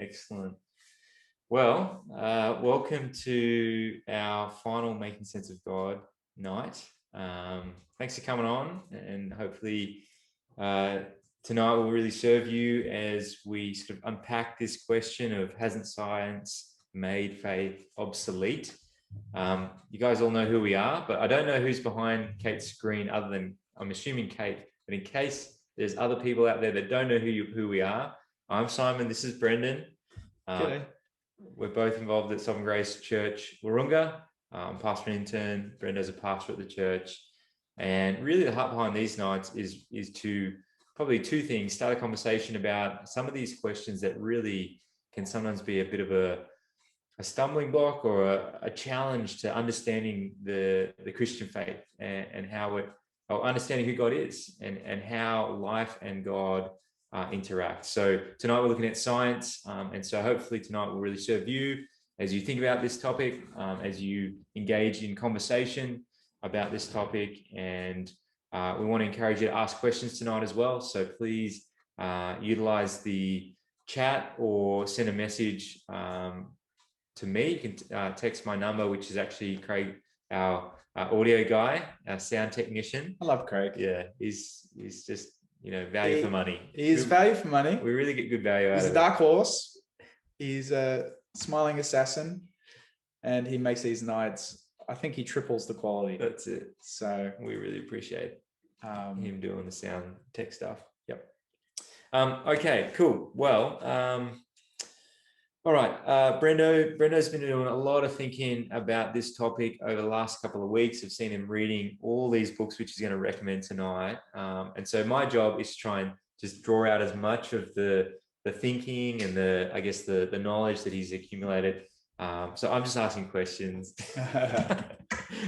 Excellent. Well, welcome to our final Making Sense of God night. Thanks for coming on, and hopefully tonight will really serve you as we sort of unpack this question of, hasn't science made faith obsolete? You guys all know who we are, but I don't know who's behind Kate's screen other than, I'm assuming Kate, but in case there's other people out there that don't know who we are, I'm Simon, this is Brendan. We're both involved at Sovereign Grace Church, Wahroonga. I'm pastor and intern. Brenda's a pastor at the church. And really the heart behind these nights is to probably two things: start a conversation about some of these questions that really can sometimes be a bit of a stumbling block or a challenge to understanding the Christian faith and how it, or understanding who God is and how life and God interact. So tonight we're looking at science, and so hopefully tonight will really serve you as you think about this topic, as you engage in conversation about this topic. And we want to encourage you to ask questions tonight as well. So please utilize the chat or send a message to me. You can text my number, which is actually Craig, our audio guy, our sound technician. I love Craig. Yeah, he's just, value for money. He is value for money. We really get good value out of it. He's a dark horse. He's a smiling assassin, and he makes these nights, I think he triples the quality. That's it. So we really appreciate him doing the sound tech stuff. Yep. Okay, cool. Well, all right. Brendo's been doing a lot of thinking about this topic over the last couple of weeks. I've seen him reading all these books, which he's going to recommend tonight. And so my job is to try and just draw out as much of the thinking and the knowledge that he's accumulated. So I'm just asking questions.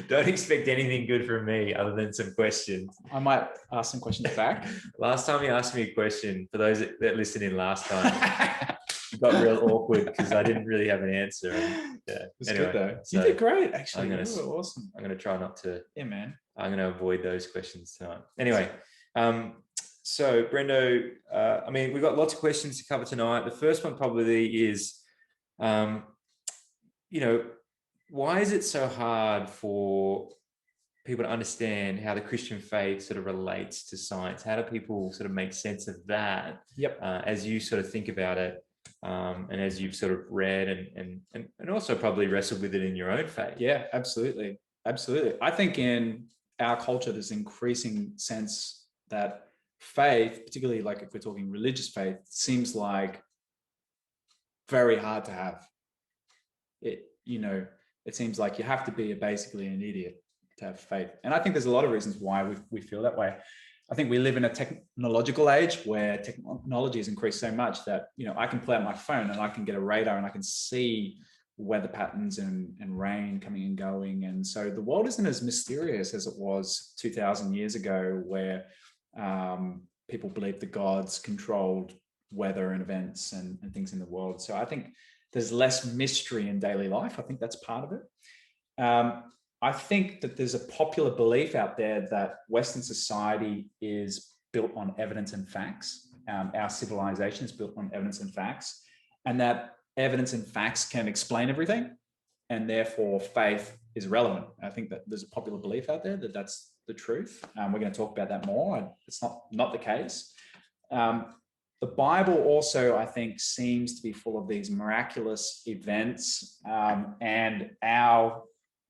Don't expect anything good from me other than some questions. I might ask some questions back. Last time you asked me a question, for those that listened in last time, it got real awkward because I didn't really have an answer. And, it's anyway, good though. So you did great, actually. You were awesome. I'm going to try not to. Yeah, man. I'm going to avoid those questions tonight. Anyway, so Brendo, we've got lots of questions to cover tonight. The first one probably is, why is it so hard for people to understand how the Christian faith sort of relates to science? How do people sort of make sense of that? Yep. As you sort of think about it, and as you've sort of read and also probably wrestled with it in your own faith? Yeah, absolutely. Absolutely. I think in our culture, there's increasing sense that faith, particularly like if we're talking religious faith, seems like very hard to have. It seems like you have to be basically an idiot to have faith. And I think there's a lot of reasons why we feel that way. I think we live in a technological age where technology has increased so much that, I can pull out my phone and I can get a radar and I can see weather patterns and rain coming and going. And so the world isn't as mysterious as it was 2,000 years ago, where people believed the gods controlled weather and events and things in the world. So I think there's less mystery in daily life. I think that's part of it. I think that there's a popular belief out there that Western society is built on evidence and facts. Our civilization is built on evidence and facts, and that evidence and facts can explain everything, and therefore faith is relevant. I think that there's a popular belief out there that that's the truth. We're going to talk about that more. It's not the case. The Bible also, I think, seems to be full of these miraculous events, and our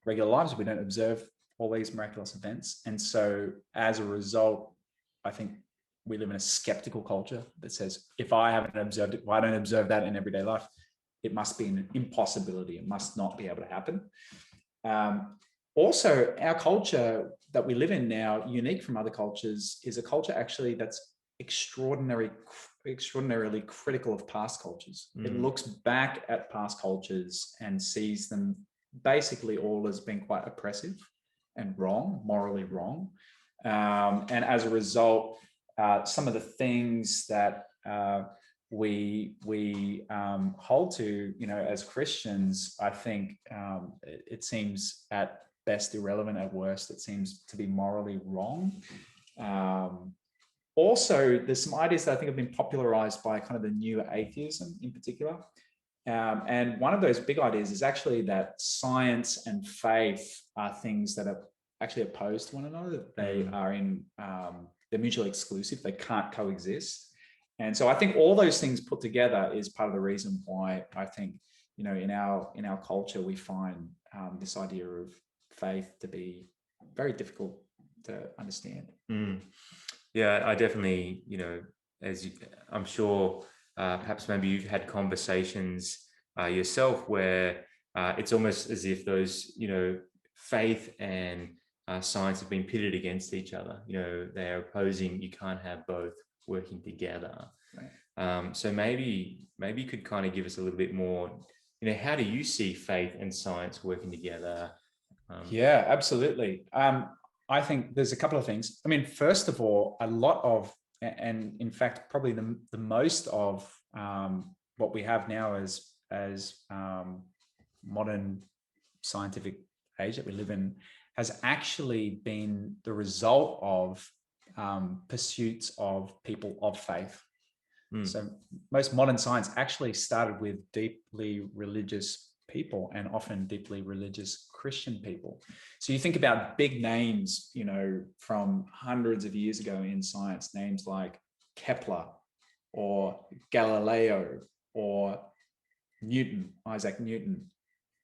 regular lives, we don't observe all these miraculous events. And so as a result, I think we live in a skeptical culture that says, if I haven't observed it, if I don't observe that in everyday life, it must be an impossibility. It must not be able to happen. Also, our culture that we live in now, unique from other cultures, is a culture actually that's extraordinarily critical of past cultures. It looks back at past cultures and sees them basically all as being quite oppressive and wrong, morally wrong. And as a result, some of the things that we hold to, as Christians, I think it seems at best irrelevant, at worst it seems to be morally wrong. also, there's some ideas that I think have been popularized by kind of the new atheism in particular. And one of those big ideas is actually that science and faith are things that are actually opposed to one another. They are they're mutually exclusive. They can't coexist. And so I think all those things put together is part of the reason why I think, in our culture, we find this idea of faith to be very difficult to understand. Yeah, I definitely, I'm sure perhaps maybe you've had conversations yourself where it's almost as if those, faith and science have been pitted against each other. They're opposing, you can't have both working together. Right. So maybe you could kind of give us a little bit more, how do you see faith and science working together? Yeah, absolutely. I think there's a couple of things. I mean, first of all, a lot of, and in fact, probably the most of what we have now as modern scientific age that we live in has actually been the result of pursuits of people of faith. So most modern science actually started with deeply religious people, and often deeply religious Christian people. So you think about big names, from hundreds of years ago in science, names like Kepler or Galileo or Newton, Isaac Newton,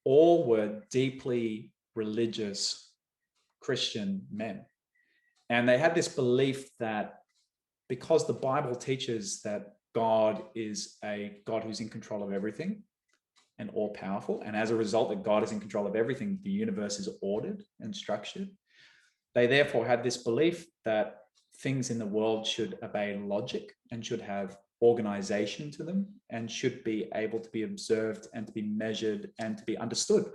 all were deeply religious Christian men. And they had this belief that because the Bible teaches that God is a God who's in control of everything and all powerful, and as a result that God is in control of everything, the universe is ordered and structured, they therefore had this belief that things in the world should obey logic and should have organization to them and should be able to be observed and to be measured and to be understood.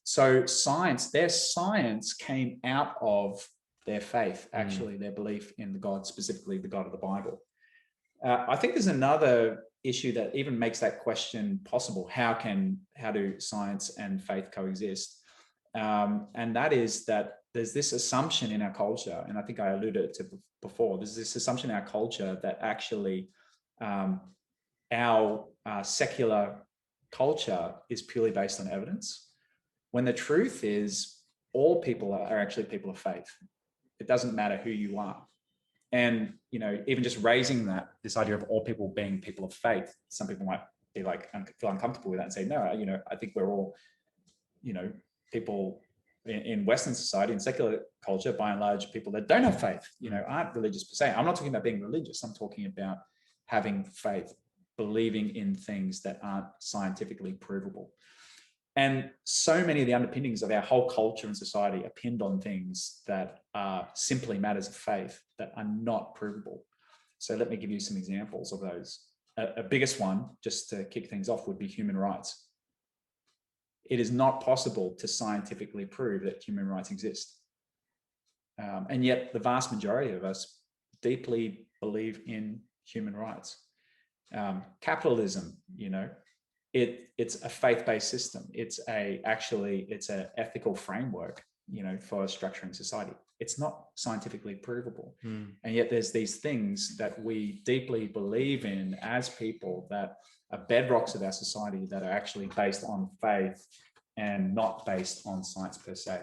So their science came out of their faith, actually, their belief in the God, specifically the God of the Bible. I think there's another issue that even makes that question possible. How do science and faith coexist? And that is that there's this assumption in our culture, and I think I alluded to before, there's this assumption in our culture that actually our secular culture is purely based on evidence, when the truth is all people are actually people of faith. It doesn't matter who you are. And, even just raising this idea of all people being people of faith, some people might be like, feel uncomfortable with that and say, no, I think we're all, people in Western society, in secular culture, by and large, people that don't have faith, aren't religious per se. I'm not talking about being religious. I'm talking about having faith, believing in things that aren't scientifically provable. And so many of the underpinnings of our whole culture and society are pinned on things that are simply matters of faith that are not provable. So let me give you some examples of those. A biggest one, just to kick things off, would be human rights. It is not possible to scientifically prove that human rights exist. And yet the vast majority of us deeply believe in human rights. Capitalism, it's a faith-based system. It's an ethical framework, for structuring society. It's not scientifically provable. And yet there's these things that we deeply believe in as people that are bedrocks of our society that are actually based on faith and not based on science per se.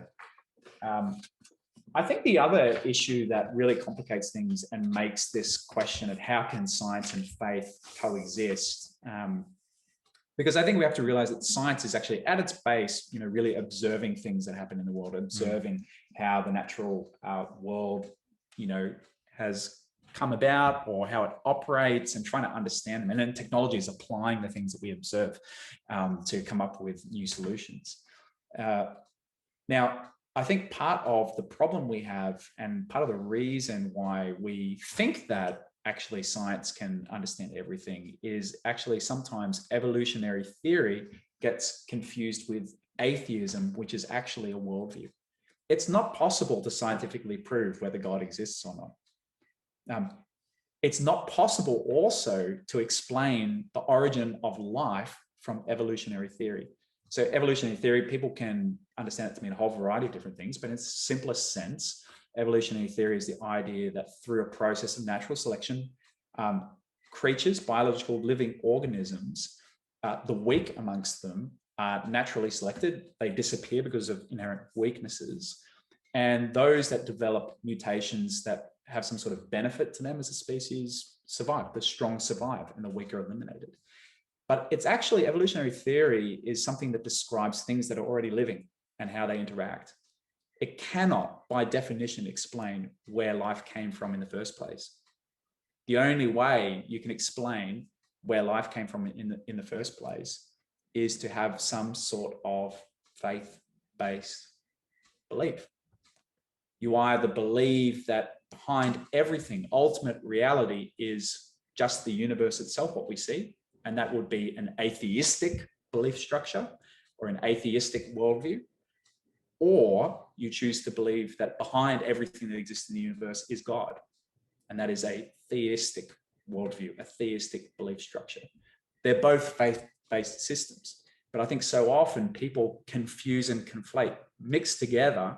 I think the other issue that really complicates things and makes this question of how can science and faith coexist, because I think we have to realize that science is actually at its base, really observing things that happen in the world, observing how the natural world, has come about or how it operates and trying to understand them. And then technology is applying the things that we observe to come up with new solutions. Now, I think part of the problem we have and part of the reason why we think that actually science can understand everything is actually sometimes evolutionary theory gets confused with atheism, which is actually a worldview. It's not possible to scientifically prove whether God exists or not. It's not possible also to explain the origin of life from evolutionary theory. So evolutionary theory, people can understand it to mean a whole variety of different things, but in its simplest sense, evolutionary theory is the idea that through a process of natural selection, creatures, biological living organisms, the weak amongst them are naturally selected. They disappear because of inherent weaknesses. And those that develop mutations that have some sort of benefit to them as a species survive. The strong survive and the weak are eliminated. But it's actually, evolutionary theory is something that describes things that are already living and how they interact. It cannot, by definition, explain where life came from in the first place. The only way you can explain where life came from in the first place is to have some sort of faith-based belief. You either believe that behind everything, ultimate reality is just the universe itself, what we see, and that would be an atheistic belief structure or an atheistic worldview, or you choose to believe that behind everything that exists in the universe is God, and that is a theistic worldview, a theistic belief structure. They're both faith-based systems, but I think so often people confuse and conflate, mix together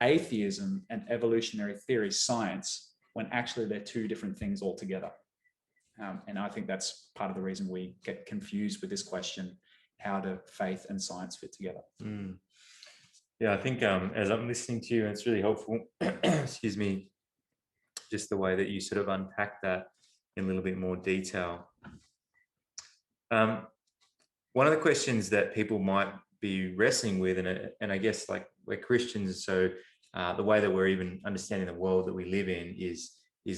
atheism and evolutionary theory science when actually they're two different things altogether. And I think that's part of the reason we get confused with this question: how do faith and science fit together? Yeah, I think as I'm listening to you, it's really helpful, excuse me, just the way that you sort of unpack that in a little bit more detail. One of the questions that people might be wrestling with, and I guess like we're Christians, so the way that we're even understanding the world that we live in is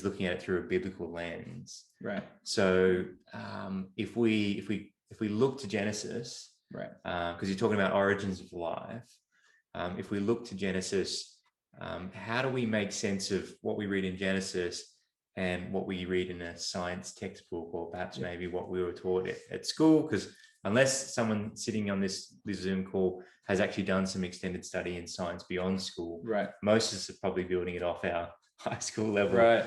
looking at it through a biblical lens. Right. So if we look to Genesis, right, because you're talking about origins of life, if we look to Genesis, how do we make sense of what we read in Genesis and what we read in a science textbook, or perhaps maybe what we were taught at school? Because unless someone sitting on this Zoom call has actually done some extended study in science beyond school, right, most of us are probably building it off our high school level, right,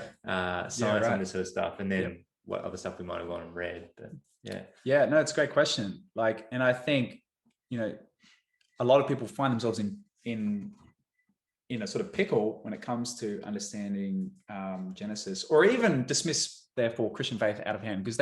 science and this sort of stuff, and then what other stuff we might have gone and read. But no, it's a great question. Like, and I think, you know, a lot of people find themselves in a sort of pickle when it comes to understanding Genesis, or even dismiss therefore Christian faith out of hand, because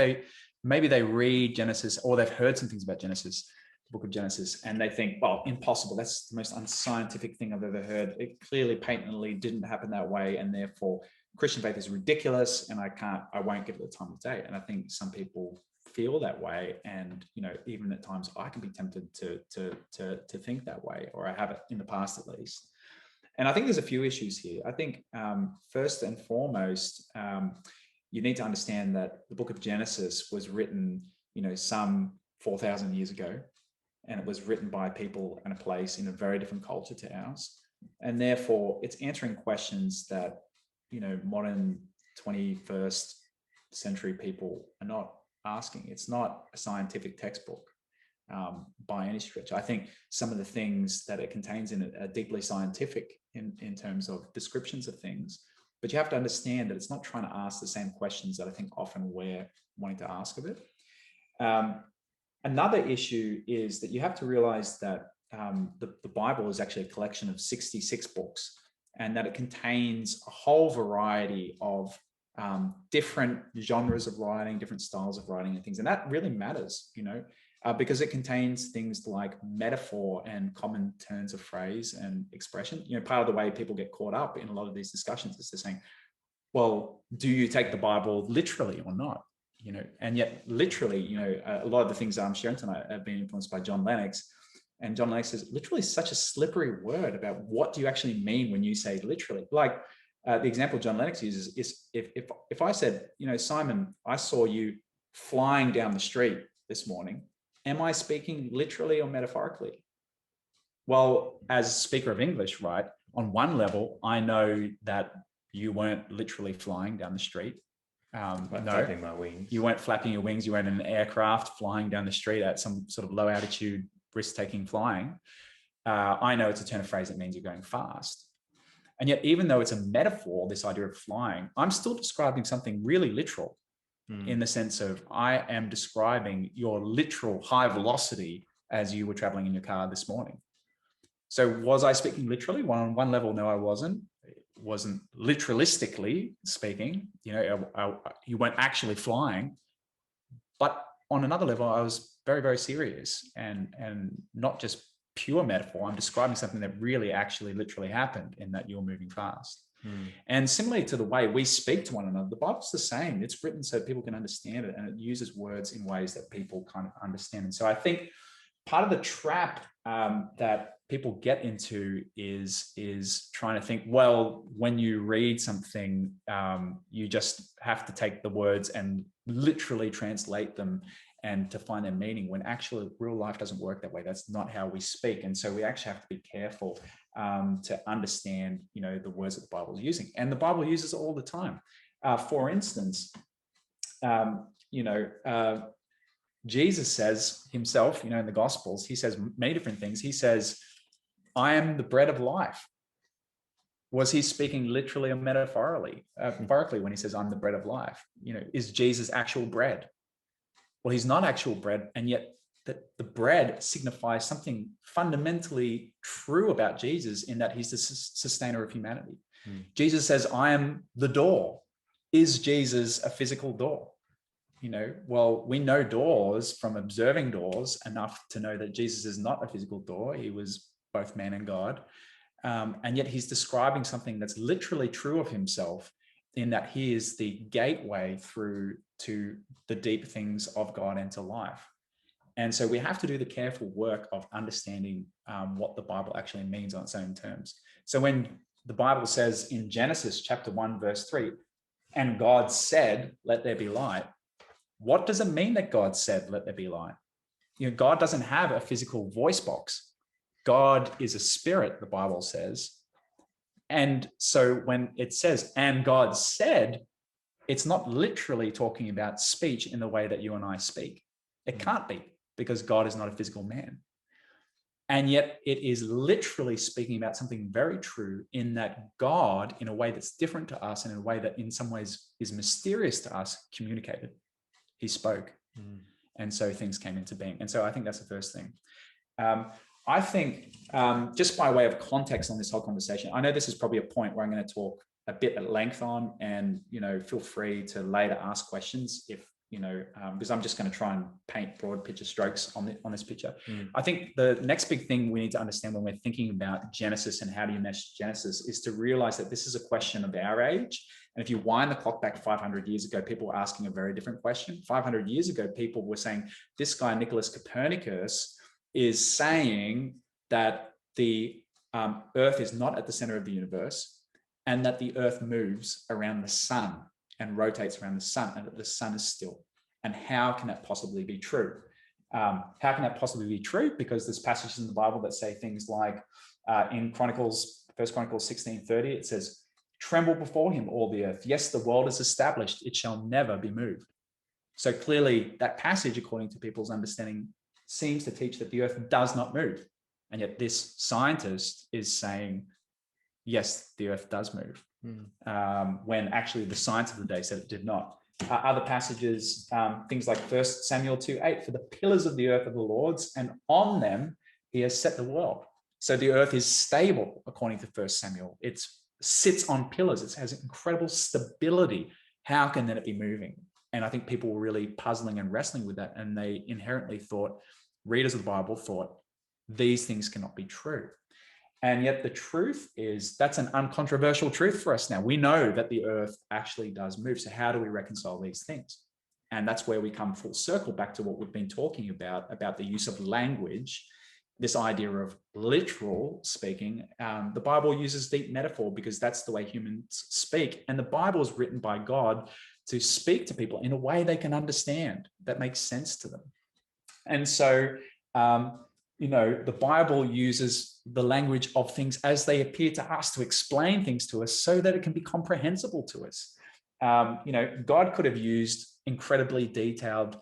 maybe they read Genesis, or they've heard some things about Genesis, the book of Genesis, and they think, well, impossible. That's the most unscientific thing I've ever heard. It clearly, patently didn't happen that way, and therefore Christian faith is ridiculous, and I won't give it the time of day. And I think some people feel that way, and you know, even at times I can be tempted to think that way, or I have it in the past at least. And I think there's a few issues here. I think first and foremost, you need to understand that the book of Genesis was written, you know, some 4,000 years ago, and it was written by people in a place in a very different culture to ours. And therefore it's answering questions that, you know, modern 21st century people are not asking. It's not a scientific textbook by any stretch. I think some of the things that it contains in it are deeply scientific in terms of descriptions of things, but you have to understand that it's not trying to ask the same questions that I think often we're wanting to ask of it. Another issue is that you have to realize that the Bible is actually a collection of 66 books, and that it contains a whole variety of different genres of writing, different styles of writing and things. And that really matters, you know, because it contains things like metaphor and common turns of phrase and expression. You know, part of the way people get caught up in a lot of these discussions is they're saying, well, do you take the Bible literally or not? You know, and yet literally, you know, a lot of the things I'm sharing tonight have been influenced by John Lennox. And John Lennox says literally is such a slippery word about what do you actually mean when you say literally. Like the example John Lennox uses is if I said, you know, Simon, I saw you flying down the street this morning. Am I speaking literally or metaphorically? Well, as a speaker of English, right, on one level, I know that you weren't literally flying down the street. Flapping my wings. You weren't flapping your wings. You weren't in an aircraft flying down the street at some sort of low altitude, risk-taking flying. I know it's a turn of phrase that means you're going fast. And yet, even though it's a metaphor, this idea of flying, I'm still describing something really literal in the sense of I am describing your literal high velocity as you were traveling in your car this morning. So was I speaking literally? Well, on one level, no, I wasn't. wasn't literalistically speaking, you weren't actually flying, but on another level, I was very, very serious and not just pure metaphor. I'm describing something that really actually literally happened in that you're moving fast. And similarly to the way we speak to one another, the Bible's the same. It's written so people can understand it, and it uses words in ways that people kind of understand. And so I think part of the trap that people get into is trying to think, well, when you read something, you just have to take the words and literally translate them and to find their meaning, when actually real life doesn't work that way. That's not how we speak. And so we actually have to be careful to understand, the words that the Bible is using. And the Bible uses it all the time. For instance, Jesus says himself, in the Gospels, he says many different things. He says, I am the bread of life. Was he speaking literally or metaphorically when he says, I'm the bread of life? Is Jesus actual bread? Well, he's not actual bread, and yet the bread signifies something fundamentally true about Jesus in that he's the sustainer of humanity. Jesus says, I am the door. Is Jesus a physical door? Well, we know doors from observing doors enough to know that Jesus is not a physical door. He was both man and God. And yet he's describing something that's literally true of himself, in that he is the gateway through to the deep things of God and to life. And so we have to do the careful work of understanding what the Bible actually means on its own terms. So when the Bible says in Genesis chapter 1, verse 3, and God said, let there be light, what does it mean that God said, let there be light? God doesn't have a physical voice box. God is a spirit, the Bible says. And so when it says, and God said, it's not literally talking about speech in the way that you and I speak. It can't be, because God is not a physical man. And yet it is literally speaking about something very true, in that God, in a way that's different to us and in a way that in some ways is mysterious to us, communicated. He spoke. And so things came into being. And so I think that's the first thing. I think just by way of context on this whole conversation, I know this is probably a point where I'm going to talk a bit at length on, and, feel free to later ask questions if, because I'm just going to try and paint broad picture strokes on this picture. I think the next big thing we need to understand when we're thinking about Genesis and how do you mesh Genesis is to realize that this is a question of our age. And if you wind the clock back 500 years ago, people were asking a very different question. 500 years ago, people were saying, this guy, Nicholas Copernicus, is saying that the Earth is not at the center of the universe, and that the Earth moves around the sun and rotates around the sun, and that the sun is still. And how can that possibly be true? How can that possibly be true? Because there's passages in the Bible that say things like in Chronicles, 1 Chronicles 16:30, it says, tremble before him, all the earth. Yes, the world is established. It shall never be moved. So clearly that passage, according to people's understanding, seems to teach that the earth does not move. And yet this scientist is saying, yes, the earth does move, when actually the science of the day said it did not. Other passages, things like 1 Samuel 2:8, for the pillars of the earth are the Lord's, and on them he has set the world. So the earth is stable, according to 1 Samuel. It sits on pillars. It has incredible stability. How can then it be moving? And I think people were really puzzling and wrestling with that. And they inherently thought, readers of the Bible thought, these things cannot be true. And yet the truth is, that's an uncontroversial truth for us now. We know that the earth actually does move. So how do we reconcile these things? And that's where we come full circle back to what we've been talking about the use of language, this idea of literal speaking. The Bible uses deep metaphor because that's the way humans speak. And the Bible is written by God to speak to people in a way they can understand, that makes sense to them. And so, the Bible uses the language of things as they appear to us to explain things to us so that it can be comprehensible to us. God could have used incredibly detailed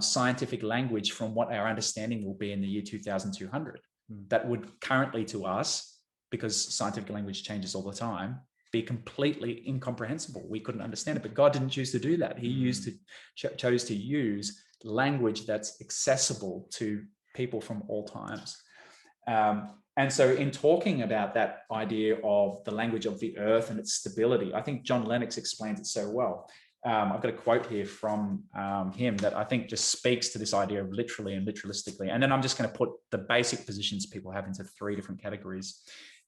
scientific language from what our understanding will be in the year 2200. That would currently to us, because scientific language changes all the time, be completely incomprehensible. We couldn't understand it, but God didn't choose to do that. He chose to use language that's accessible to people from all times. And so in talking about that idea of the language of the earth and its stability, I think John Lennox explains it so well. I've got a quote here from him that I think just speaks to this idea of literally and literalistically. And then I'm just going to put the basic positions people have into 3 different categories.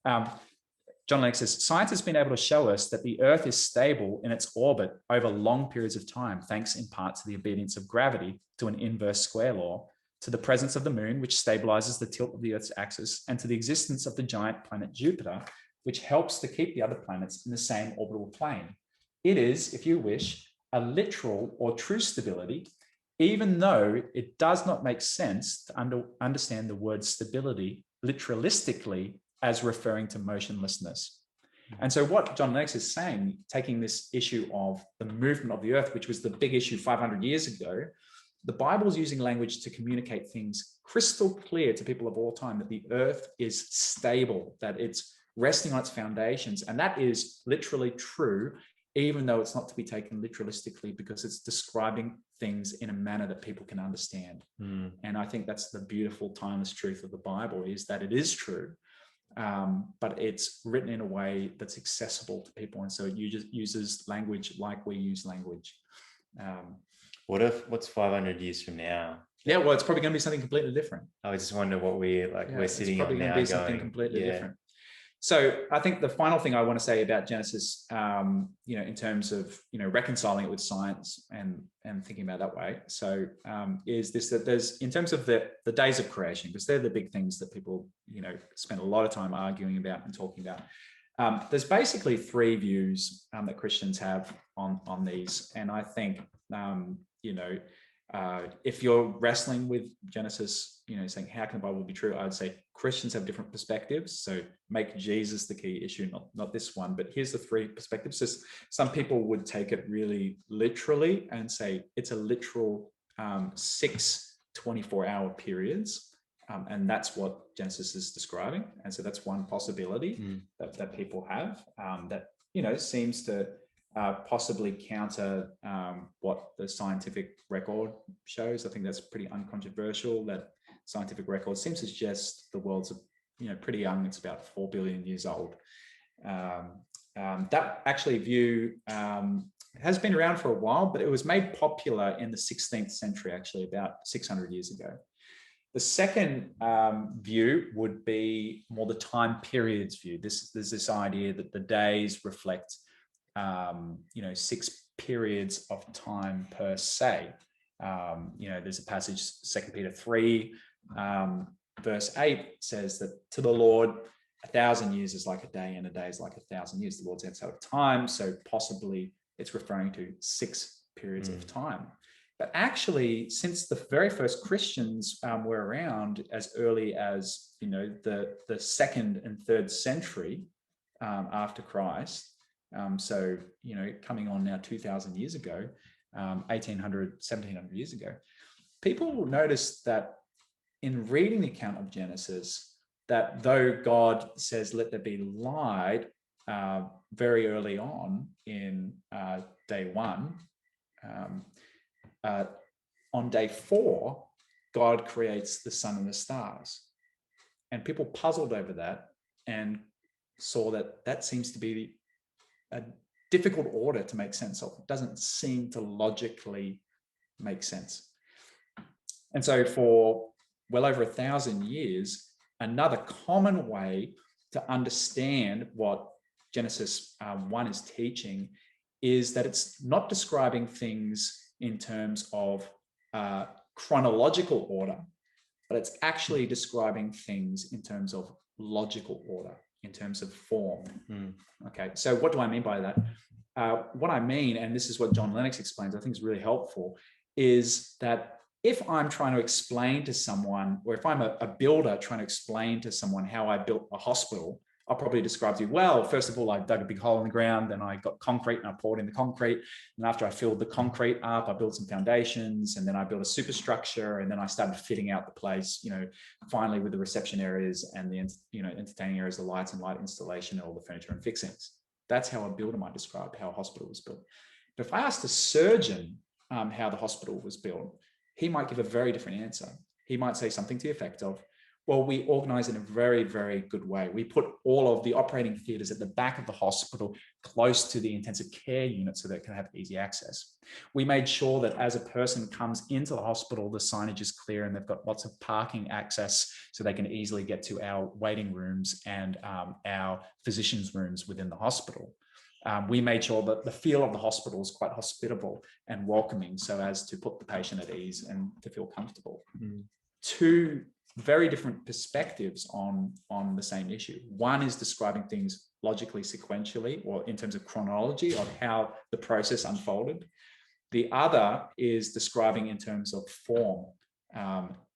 John Lennox says, science has been able to show us that the earth is stable in its orbit over long periods of time, thanks in part to the obedience of gravity, to an inverse square law, to the presence of the moon, which stabilizes the tilt of the earth's axis, and to the existence of the giant planet Jupiter, which helps to keep the other planets in the same orbital plane. It is, if you wish, a literal or true stability, even though it does not make sense to understand the word stability literalistically as referring to motionlessness. And so what John Lennox is saying, taking this issue of the movement of the earth, which was the big issue 500 years ago, the Bible is using language to communicate things crystal clear to people of all time, that the earth is stable, that it's resting on its foundations. And that is literally true, even though it's not to be taken literalistically, because it's describing things in a manner that people can understand. And I think that's the beautiful, timeless truth of the Bible, is that it is true, but it's written in a way that's accessible to people. And so it uses language like we use language. What's 500 years from now? Yeah, well, it's probably going to be something completely different. I just wonder what we're sitting on now, be something completely different. So I think the final thing I want to say about Genesis, in terms of, reconciling it with science and thinking about it that way. So is this, that there's, in terms of the days of creation, because they're the big things that people, spend a lot of time arguing about and talking about. There's basically 3 views that Christians have on these. And I think, if you're wrestling with Genesis, saying how can the Bible be true, I would say Christians have different perspectives. So make Jesus the key issue, not this one. But here's the 3 perspectives. So some people would take it really literally and say it's a literal 6 24-hour periods. And that's what Genesis is describing. And so that's one possibility that people have that, seems to possibly counter what the scientific record shows. I think that's pretty uncontroversial, that scientific record seems to suggest the world's pretty young. It's about 4 billion years old. That actually view has been around for a while, but it was made popular in the 16th century, actually about 600 years ago. The second view would be more the time periods view. There's this idea that the days reflect 6 periods of time per se. There's a passage, 2 Peter 3, verse 8 says that to the Lord, 1,000 years is like a day, and a day is like 1,000 years. The Lord's outside of time, so possibly it's referring to 6 periods of time. But actually, since the very first Christians were around as early as the 2nd and 3rd century after Christ, so coming on now 2,000 years ago, 1,800, 1,700 years ago, people will notice that in reading the account of Genesis, that though God says, let there be light, very early on in day 1, on day 4, God creates the sun and the stars. And people puzzled over that and saw that seems to be a difficult order to make sense of. It doesn't seem to logically make sense. And so for well over 1,000 years, another common way to understand what Genesis 1 is teaching is that it's not describing things in terms of chronological order, but it's actually describing things in terms of logical order, in terms of form. Okay, so what do I mean by that? What I mean, and this is what John Lennox explains, I think is really helpful, is that if I'm trying to explain to someone, or if I'm a builder trying to explain to someone how I built a hospital, I'll probably describe to you, well, first of all, I dug a big hole in the ground, then I got concrete and I poured in the concrete. And after I filled the concrete up, I built some foundations, and then I built a superstructure, and then I started fitting out the place, finally with the reception areas and the, entertaining areas, the lights and light installation, and all the furniture and fixings. That's how a builder might describe how a hospital was built. But if I asked a surgeon how the hospital was built, he might give a very different answer. He might say something to the effect of, Well, we organize in a very, very good way. We put all of the operating theaters at the back of the hospital, close to the intensive care unit, so that it can have easy access. We made sure that as a person comes into the hospital, the signage is clear and they've got lots of parking access so they can easily get to our waiting rooms and our physicians' rooms within the hospital. We made sure that the feel of the hospital is quite hospitable and welcoming, so as to put the patient at ease and to feel comfortable. Two very different perspectives on the same issue. One is describing things logically, sequentially, or in terms of chronology of how the process unfolded. The other is describing in terms of form.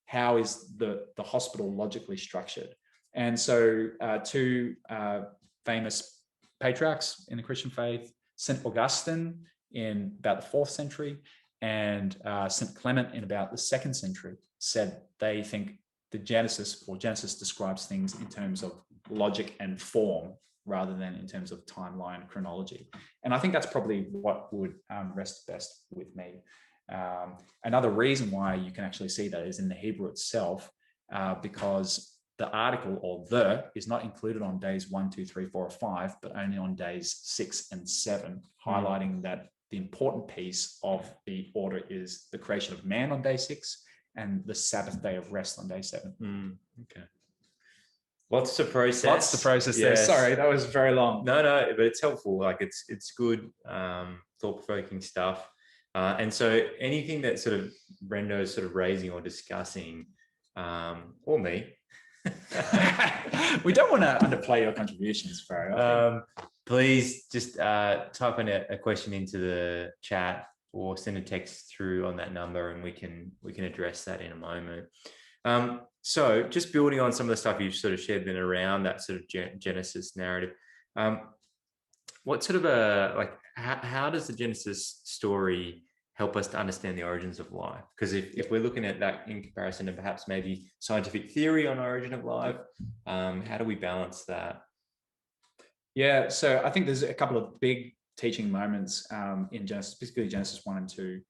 How is the hospital logically structured? And so two famous patriarchs in the Christian faith, St. Augustine in about the 4th century and St. Clement in about the 2nd century, said they think the Genesis describes things in terms of logic and form rather than in terms of timeline chronology. And I think that's probably what would rest best with me. Another reason why you can actually see that is in the Hebrew itself, because the article or the is not included on days 1, 2, 3, 4, or 5, but only on days 6 and 7, highlighting that the important piece of the order is the creation of man on day 6 and the Sabbath day of rest on day 7. Okay. Lots to process. Lots to process there. Sorry, that was very long. No, but it's helpful. Like it's good, thought-provoking stuff. And so anything that sort of Brendo is sort of raising or discussing, or me. We don't want to underplay your contributions, Farrow. Please just type in a question into the chat or send a text through on that number, and we can address that in a moment. So just building on some of the stuff you've sort of shared then around that sort of Genesis narrative, what sort of how does the Genesis story help us to understand the origins of life? Because if we're looking at that in comparison to perhaps maybe scientific theory on origin of life, how do we balance that? Yeah, so I think there's a couple of big teaching moments in Genesis, particularly Genesis 1 and 2.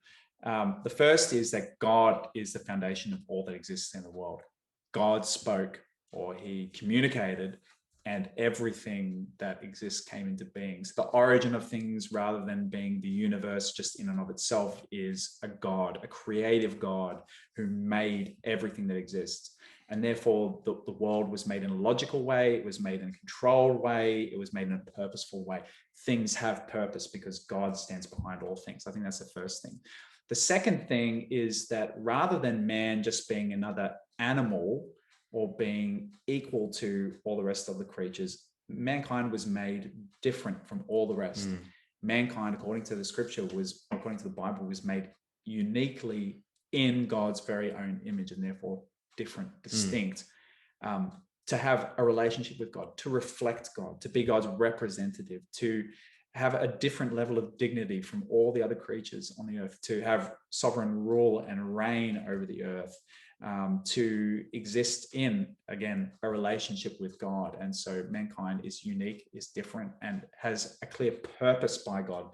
The first is that God is the foundation of all that exists in the world. God spoke, or he communicated, and everything that exists came into being. So the origin of things, rather than being the universe just in and of itself, is a God, a creative God who made everything that exists. And therefore, the world was made in a logical way, it was made in a controlled way, it was made in a purposeful way. Things have purpose because God stands behind all things. I think that's the first thing. The second thing is that rather than man just being another animal or being equal to all the rest of the creatures, mankind was made different from all the rest. Mankind, according to the scripture, according to the Bible, was made uniquely in God's very own image, and therefore different, distinct, to have a relationship with God, to reflect God, to be God's representative, to have a different level of dignity from all the other creatures on the earth, to have sovereign rule and reign over the earth, to exist in, again, a relationship with God. And so mankind is unique, is different, and has a clear purpose by God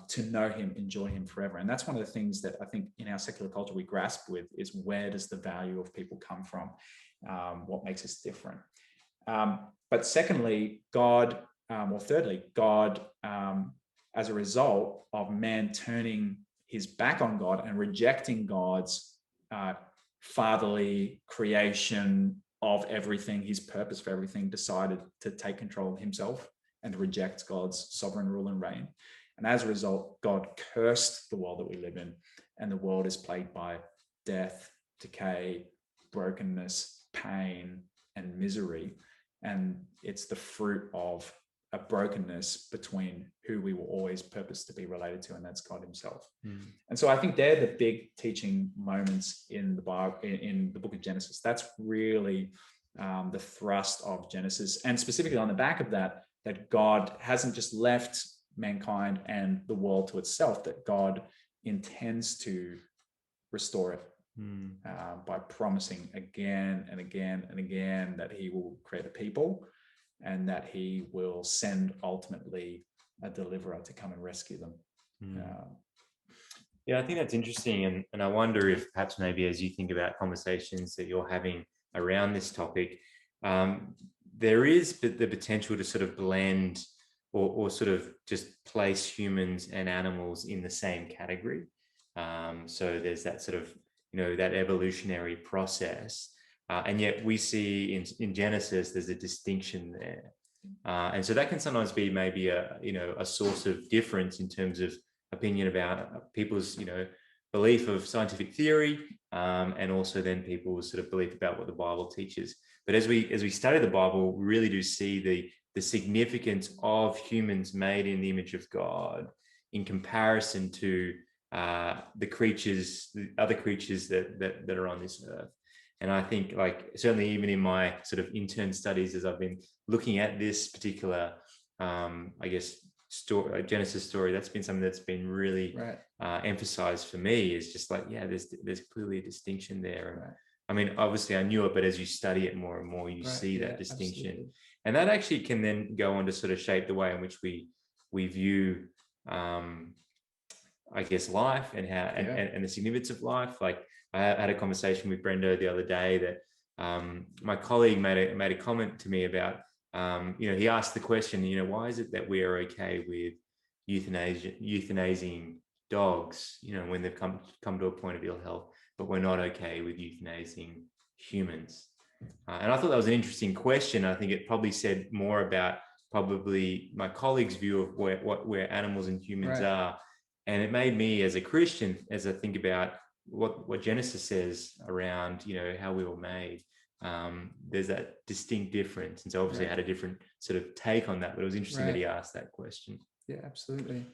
to know him, enjoy him forever. And that's one of the things that I think in our secular culture we grasp with, is where does the value of people come from? What makes us different? But secondly, thirdly, God, as a result of man turning his back on God and rejecting God's fatherly creation of everything, his purpose for everything, decided to take control of himself and reject God's sovereign rule and reign. And as a result, God cursed the world that we live in, and the world is plagued by death, decay, brokenness, pain, and misery. And it's the fruit of a brokenness between who we were always purposed to be related to, and that's God himself. And so I think they're the big teaching moments in the Bible, in the book of Genesis. That's really the thrust of Genesis. And specifically on the back of that, that God hasn't just left mankind and the world to itself, that God intends to restore it by promising again and again and again that he will create a people, and that he will send ultimately a deliverer to come and rescue them. Yeah, I think that's interesting. And I wonder if perhaps maybe as you think about conversations that you're having around this topic. There is the potential to sort of blend or sort of just place humans and animals in the same category. So there's that sort of, that evolutionary process. And yet we see in Genesis, there's a distinction there. And so that can sometimes be maybe a source of difference in terms of opinion about people's, belief of scientific theory, and also then people's sort of belief about what the Bible teaches. But as we study the Bible, we really do see the significance of humans made in the image of God in comparison to the other creatures that are on this earth. And I think, like, certainly even in my sort of intern studies, as I've been looking at this particular, Genesis story, that's been something that's been really emphasized for me, is just like, there's clearly a distinction there. Right. I mean, obviously I knew it, but as you study it more and more, you see that distinction. Absolutely. And that actually can then go on to sort of shape the way in which we view, life and how, and the significance of life. Like, I had a conversation with Brenda the other day that my colleague made a comment to me about, he asked the question, why is it that we are okay with euthanizing dogs, when they've come to a point of ill health, but we're not okay with euthanizing humans? And I thought that was an interesting question. I think it probably said more about probably my colleague's view of where animals and humans are. And it made me, as a Christian, as I think about what Genesis says around, how we were made, there's that distinct difference. And so obviously I had a different sort of take on that, but it was interesting that he asked that question. Yeah, absolutely.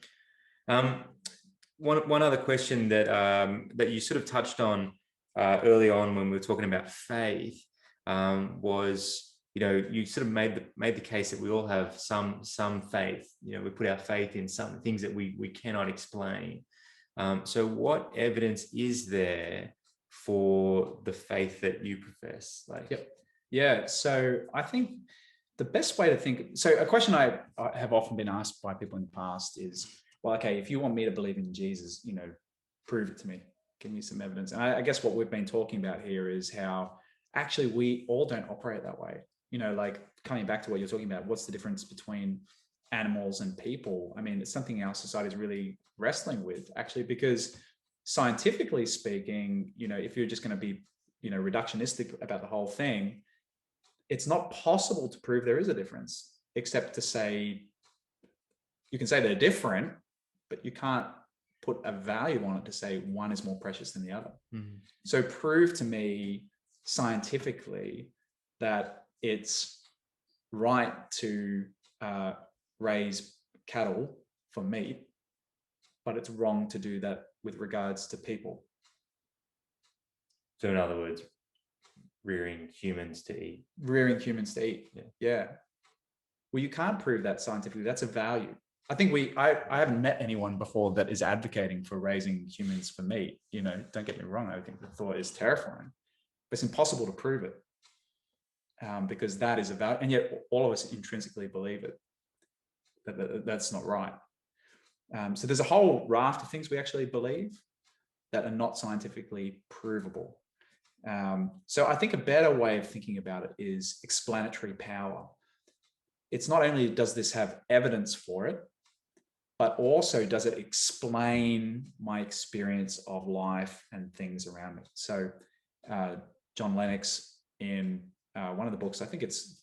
One other question that you sort of touched on early on when we were talking about faith, was, you sort of made the case that we all have some faith. We put our faith in some things that we cannot explain. So what evidence is there for the faith that you profess? So I think the best way to think, so a question I have often been asked by people in the past is, well, okay, if you want me to believe in Jesus, prove it to me, give me some evidence. And I guess what we've been talking about here is how actually we all don't operate that way. Like, coming back to what you're talking about, what's the difference between animals and people? I mean, it's something our society is really wrestling with, actually, because scientifically speaking, if you're just going to be, reductionistic about the whole thing, it's not possible to prove there is a difference, except to say, you can say they're different, but you can't put a value on it to say one is more precious than the other. Mm-hmm. So prove to me scientifically that it's right to raise cattle for meat, but it's wrong to do that with regards to people. So in other words, rearing humans to eat. Yeah. Well, you can't prove that scientifically. That's a value. I think I haven't met anyone before that is advocating for raising humans for meat. Don't get me wrong. I think the thought is terrifying, but it's impossible to prove it, because that is a value. And yet all of us intrinsically believe it. That's not right. So there's a whole raft of things we actually believe that are not scientifically provable. So I think a better way of thinking about it is explanatory power. It's not only does this have evidence for it, but also does it explain my experience of life and things around me. So John Lennox, in one of the books, I think it's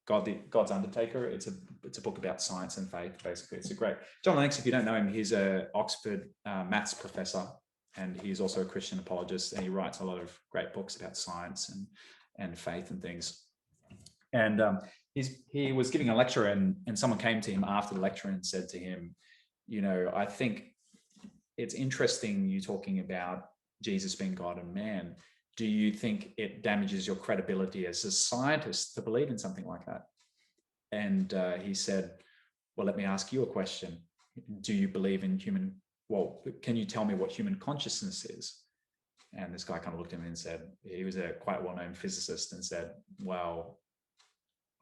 God's Undertaker. It's a book about science and faith, basically. It's a great, John Lennox, if you don't know him, he's a Oxford maths professor, and he's also a Christian apologist, and he writes a lot of great books about science and faith and things. And he was giving a lecture, and someone came to him after the lecture and said to him, I think it's interesting you talking about Jesus being God and man. Do you think it damages your credibility as a scientist to believe in something like that? And he said, well, let me ask you a question. Do you believe in can you tell me what human consciousness is? And this guy kind of looked at him and said, he was a quite well-known physicist, and said, well,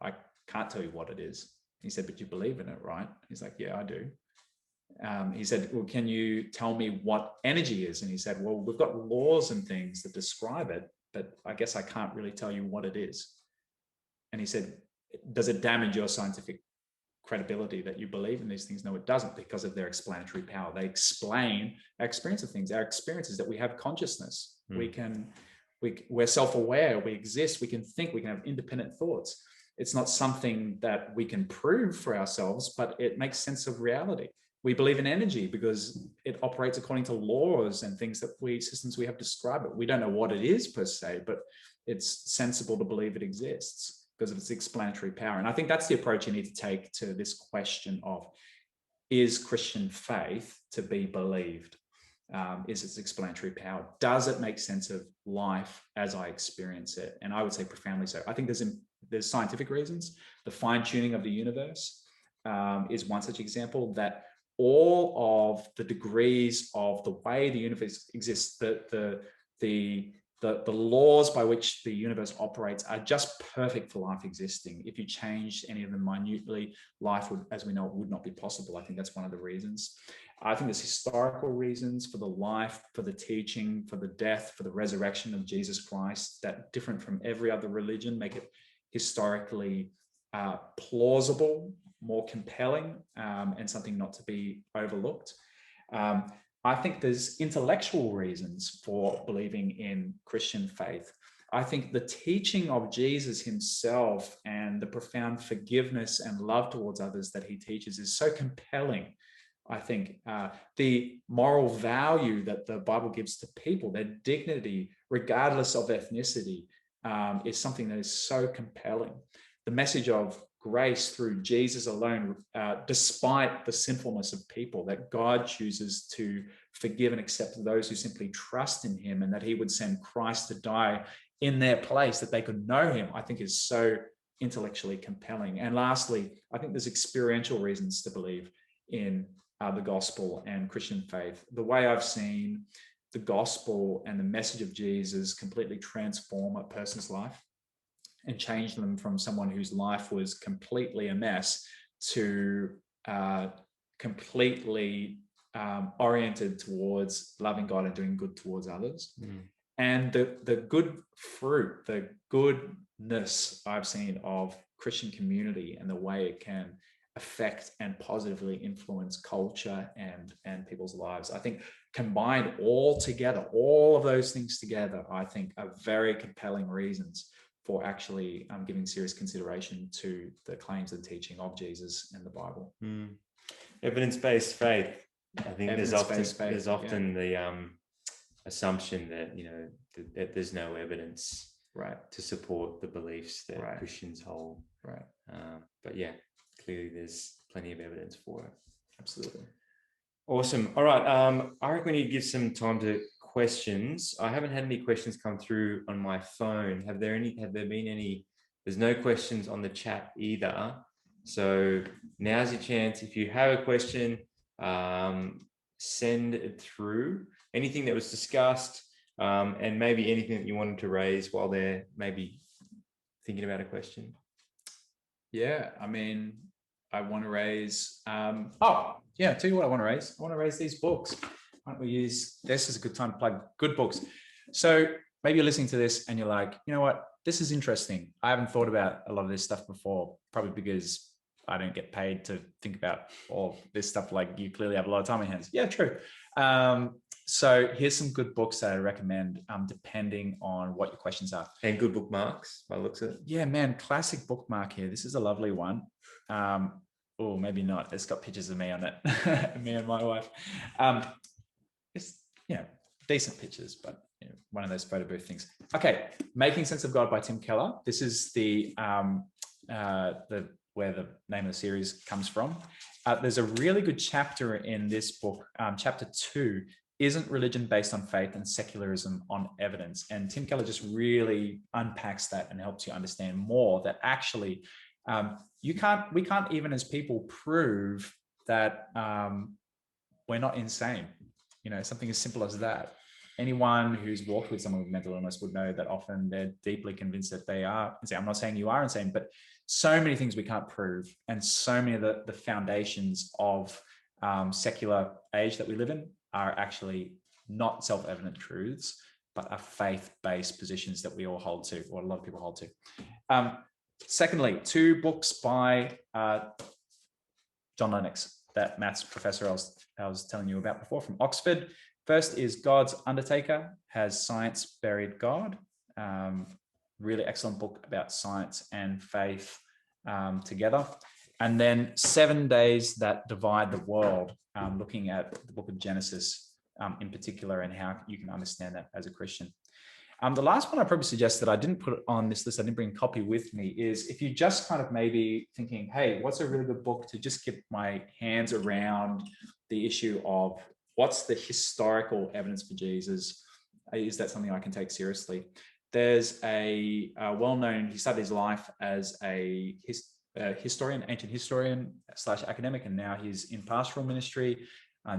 I can't tell you what it is. He said, but you believe in it, right? He's like, yeah, I do. He said, well, can you tell me what energy is? And he said, well, we've got laws and things that describe it, but I guess I can't really tell you what it is. And he said, does it damage your scientific credibility that you believe in these things? No, it doesn't, because of their explanatory power. They explain our experience of things. Our experience is that we have consciousness. We're self-aware, we exist, we can think, we can have independent thoughts. It's not something that we can prove for ourselves, but it makes sense of reality. We believe in energy because it operates according to laws and things that systems we have describe it. We don't know what it is per se, but it's sensible to believe it exists because of its explanatory power. And I think that's the approach you need to take to this question of, is Christian faith to be believed? Is its explanatory power? Does it make sense of life as I experience it? And I would say profoundly so. I think there's scientific reasons. The fine-tuning of the universe is one such example, that all of the degrees of the way the universe exists, the laws by which the universe operates are just perfect for life existing. If you changed any of them minutely, life would, as we know, it would not be possible. I think that's one of the reasons. I think there's historical reasons for the life, for the teaching, for the death, for the resurrection of Jesus Christ that, different from every other religion, make it historically plausible, more compelling, and something not to be overlooked. I think there's intellectual reasons for believing in Christian faith. I think the teaching of Jesus himself and the profound forgiveness and love towards others that he teaches is so compelling. I think the moral value that the Bible gives to people, their dignity, regardless of ethnicity, is something that is so compelling. The message of grace through Jesus alone, despite the sinfulness of people, that God chooses to forgive and accept those who simply trust in him, and that he would send Christ to die in their place that they could know him, I think is so intellectually compelling. And lastly, I think there's experiential reasons to believe in the gospel and Christian faith. The way I've seen the gospel and the message of Jesus completely transform a person's life and change them from someone whose life was completely a mess to completely oriented towards loving God and doing good towards others. And the good fruit, the goodness I've seen of Christian community and the way it can affect and positively influence culture and people's lives, I think combined all together, all of those things together, I think are very compelling reasons for actually giving serious consideration to the claims and teaching of Jesus and the Bible. Evidence-based faith. I think there's often yeah. the assumption that, that there's no evidence to support the beliefs that Christians hold. But yeah, clearly there's plenty of evidence for it. Absolutely. Awesome. All right. I reckon we need to give some time to questions. I haven't had any questions come through on my phone. Have there been any? There's no questions on the chat either. So now's your chance. If you have a question, send it through. Anything that was discussed, and maybe anything that you wanted to raise while they're maybe thinking about a question. Yeah, I mean, I want to raise. Tell you what I want to raise. I want to raise these books. Why don't we use this as a good time to plug good books? So maybe you're listening to this and you're like, you know what, this is interesting. I haven't thought about a lot of this stuff before, probably because I don't get paid to think about all this stuff. Like, you clearly have a lot of time on your hands. Yeah, true. So here's some good books that I recommend, depending on what your questions are. And good bookmarks, by the looks of it. Yeah, man, classic bookmark here. This is a lovely one. Oh, maybe not. It's got pictures of me on it, me and my wife. It's, decent pictures, but one of those photo booth things. Okay, Making Sense of God by Tim Keller. This is the where the name of the series comes from. There's a really good chapter in this book, chapter 2, Isn't Religion Based on Faith and Secularism on Evidence? And Tim Keller just really unpacks that and helps you understand more that actually we can't even as people prove that we're not insane. Something as simple as that. Anyone who's walked with someone with mental illness would know that often they're deeply convinced that they are insane. I'm not saying you are insane, but so many things we can't prove, and so many of the foundations of secular age that we live in are actually not self-evident truths. but are faith-based positions that we all hold to, or a lot of people hold to. Secondly, 2 books by John Lennox, that maths professor I was telling you about before from Oxford. First is God's Undertaker, Has Science Buried God? Really excellent book about science and faith together. And then 7 Days That Divide the World, looking at the book of Genesis in particular and how you can understand that as a Christian. The last one I probably suggest that I didn't put on this list, I didn't bring a copy with me, is if you just kind of maybe thinking, hey, what's a really good book to just get my hands around the issue of what's the historical evidence for Jesus? Is that something I can take seriously? There's a well-known, he started his life as a historian, ancient historian / academic, and now he's in pastoral ministry,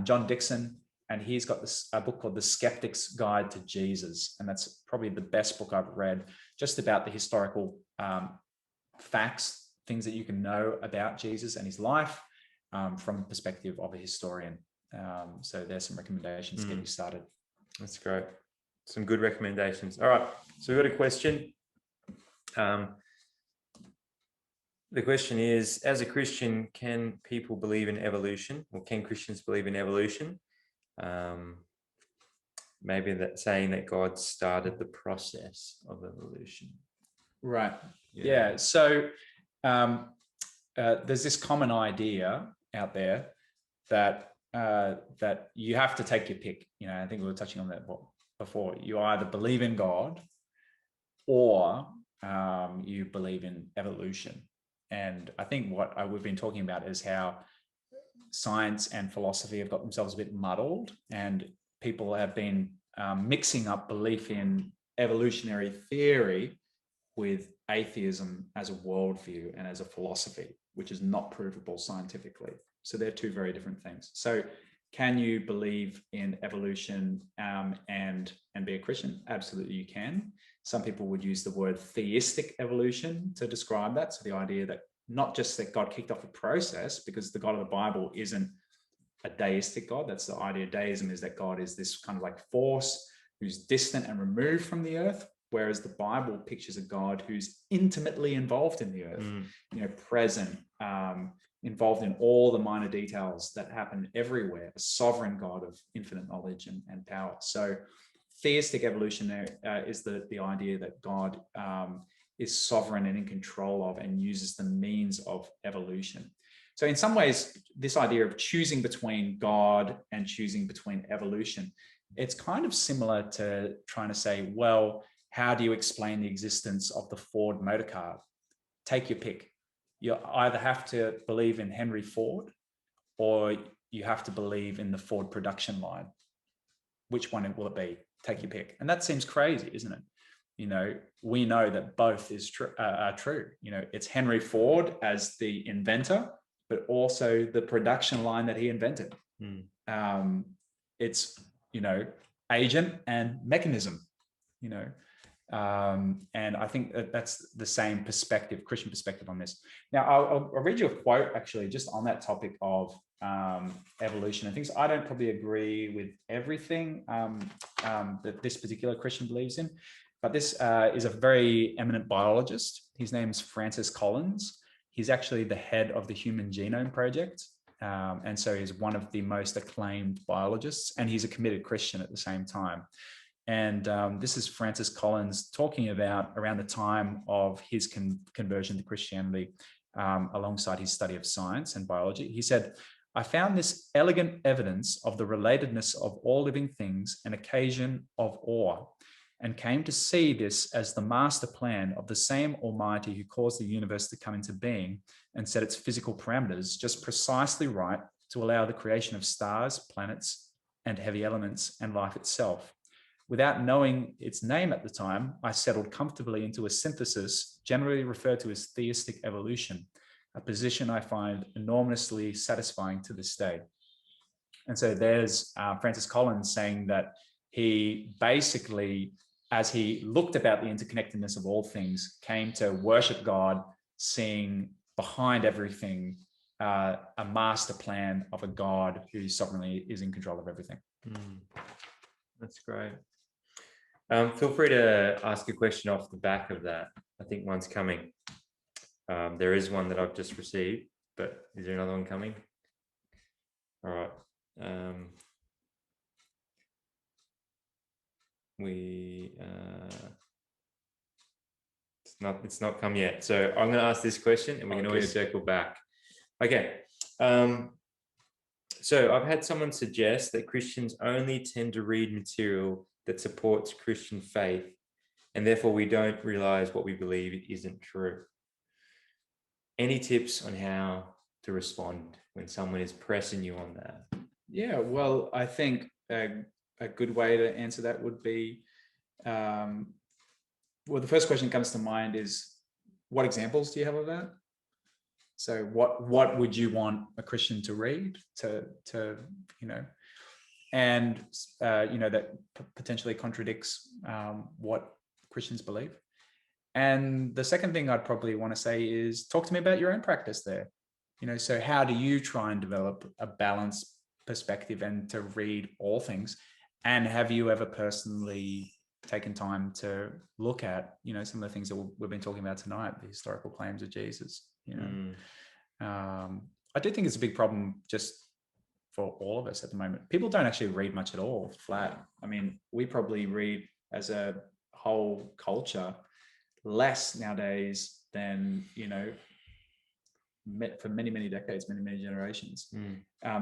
John Dixon. And he's got a book called The Skeptic's Guide to Jesus. And that's probably the best book I've read, just about the historical facts, things that you can know about Jesus and his life from the perspective of a historian. So there's some recommendations to get you started. That's great. Some good recommendations. All right. So we've got a question. The question is, as a Christian, can people believe in evolution, or can Christians believe in evolution? Maybe that saying that God started the process of evolution. Right. Yeah. So there's this common idea out there that that you have to take your pick. You know, I think we were touching on that before. You either believe in God or you believe in evolution. And I think what we've been talking about is how science and philosophy have got themselves a bit muddled, and people have been mixing up belief in evolutionary theory with atheism as a worldview and as a philosophy, which is not provable scientifically. So they're 2 very different things. So can you believe in evolution and be a Christian? Absolutely, you can. Some people would use the word theistic evolution to describe that. So the idea that not just that God kicked off a process, because the God of the Bible isn't a deistic God. That's the idea of deism, is that God is this kind of like force who's distant and removed from the earth, whereas the Bible pictures a God who's intimately involved in the earth, you know, present, involved in all the minor details that happen everywhere, a sovereign God of infinite knowledge and power. So theistic evolution is the idea that God is sovereign and in control of and uses the means of evolution. So in some ways, this idea of choosing between God and choosing between evolution, it's kind of similar to trying to say, well, how do you explain the existence of the Ford motor car? Take your pick. You either have to believe in Henry Ford or you have to believe in the Ford production line. Which one will it be? Take your pick. And that seems crazy, isn't it? You know, we know that both are true. You know, it's Henry Ford as the inventor, but also the production line that he invented. It's, you know, agent and mechanism, you know. And I think that's the same perspective, Christian perspective on this. Now, I'll read you a quote actually just on that topic of evolution and things. I don't probably agree with everything that this particular Christian believes in, but this is a very eminent biologist. His name is Francis Collins. He's actually the head of the Human Genome Project. And so he's one of the most acclaimed biologists, and he's a committed Christian at the same time. And this is Francis Collins talking about around the time of his conversion to Christianity, alongside his study of science and biology. He said, "I found this elegant evidence of the relatedness of all living things an occasion of awe, and came to see this as the master plan of the same Almighty who caused the universe to come into being and set its physical parameters just precisely right to allow the creation of stars, planets, and heavy elements and life itself. Without knowing its name at the time, I settled comfortably into a synthesis generally referred to as theistic evolution, a position I find enormously satisfying to this day." And so there's Francis Collins saying that he basically, as he looked about the interconnectedness of all things, came to worship God, seeing behind everything a master plan of a God who sovereignly is in control of everything. That's great. Feel free to ask a question off the back of that. I think one's coming. There is one that I've just received, but is there another one coming? All right. It's not come yet. So I'm going to ask this question, and we can always circle back. Okay. So I've had someone suggest that Christians only tend to read material that supports Christian faith, and therefore we don't realize what we believe isn't true. Any tips on how to respond when someone is pressing you on that? Yeah, well, I think a good way to answer that would be, well, the first question that comes to mind is, what examples do you have of that? So what would you want a Christian to read to and that potentially contradicts what Christians believe? And the second thing I'd probably want to say is, talk to me about your own practice there. So how do you try and develop a balanced perspective and to read all things? And have you ever personally taken time to look at, some of the things that we've been talking about tonight, the historical claims of Jesus? I do think it's a big problem just for all of us at the moment. People don't actually read much at all, flat. I mean, we probably read as a whole culture less nowadays than, for many, many decades, many, many generations,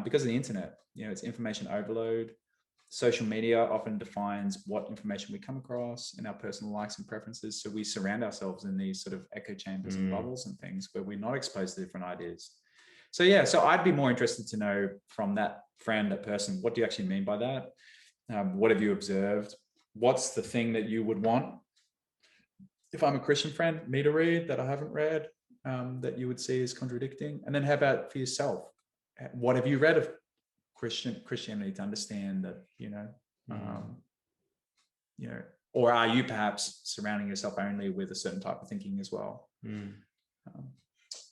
because of the internet. It's information overload. Social media often defines what information we come across and our personal likes and preferences. So we surround ourselves in these sort of echo chambers and bubbles and things where we're not exposed to different ideas. So yeah, so I'd be more interested to know from that friend, that person, what do you actually mean by that? What have you observed? What's the thing that you would want, if I'm a Christian friend, me to read that I haven't read, that you would see as contradicting? And then how about for yourself? What have you read of Christianity to understand that, or are you perhaps surrounding yourself only with a certain type of thinking as well?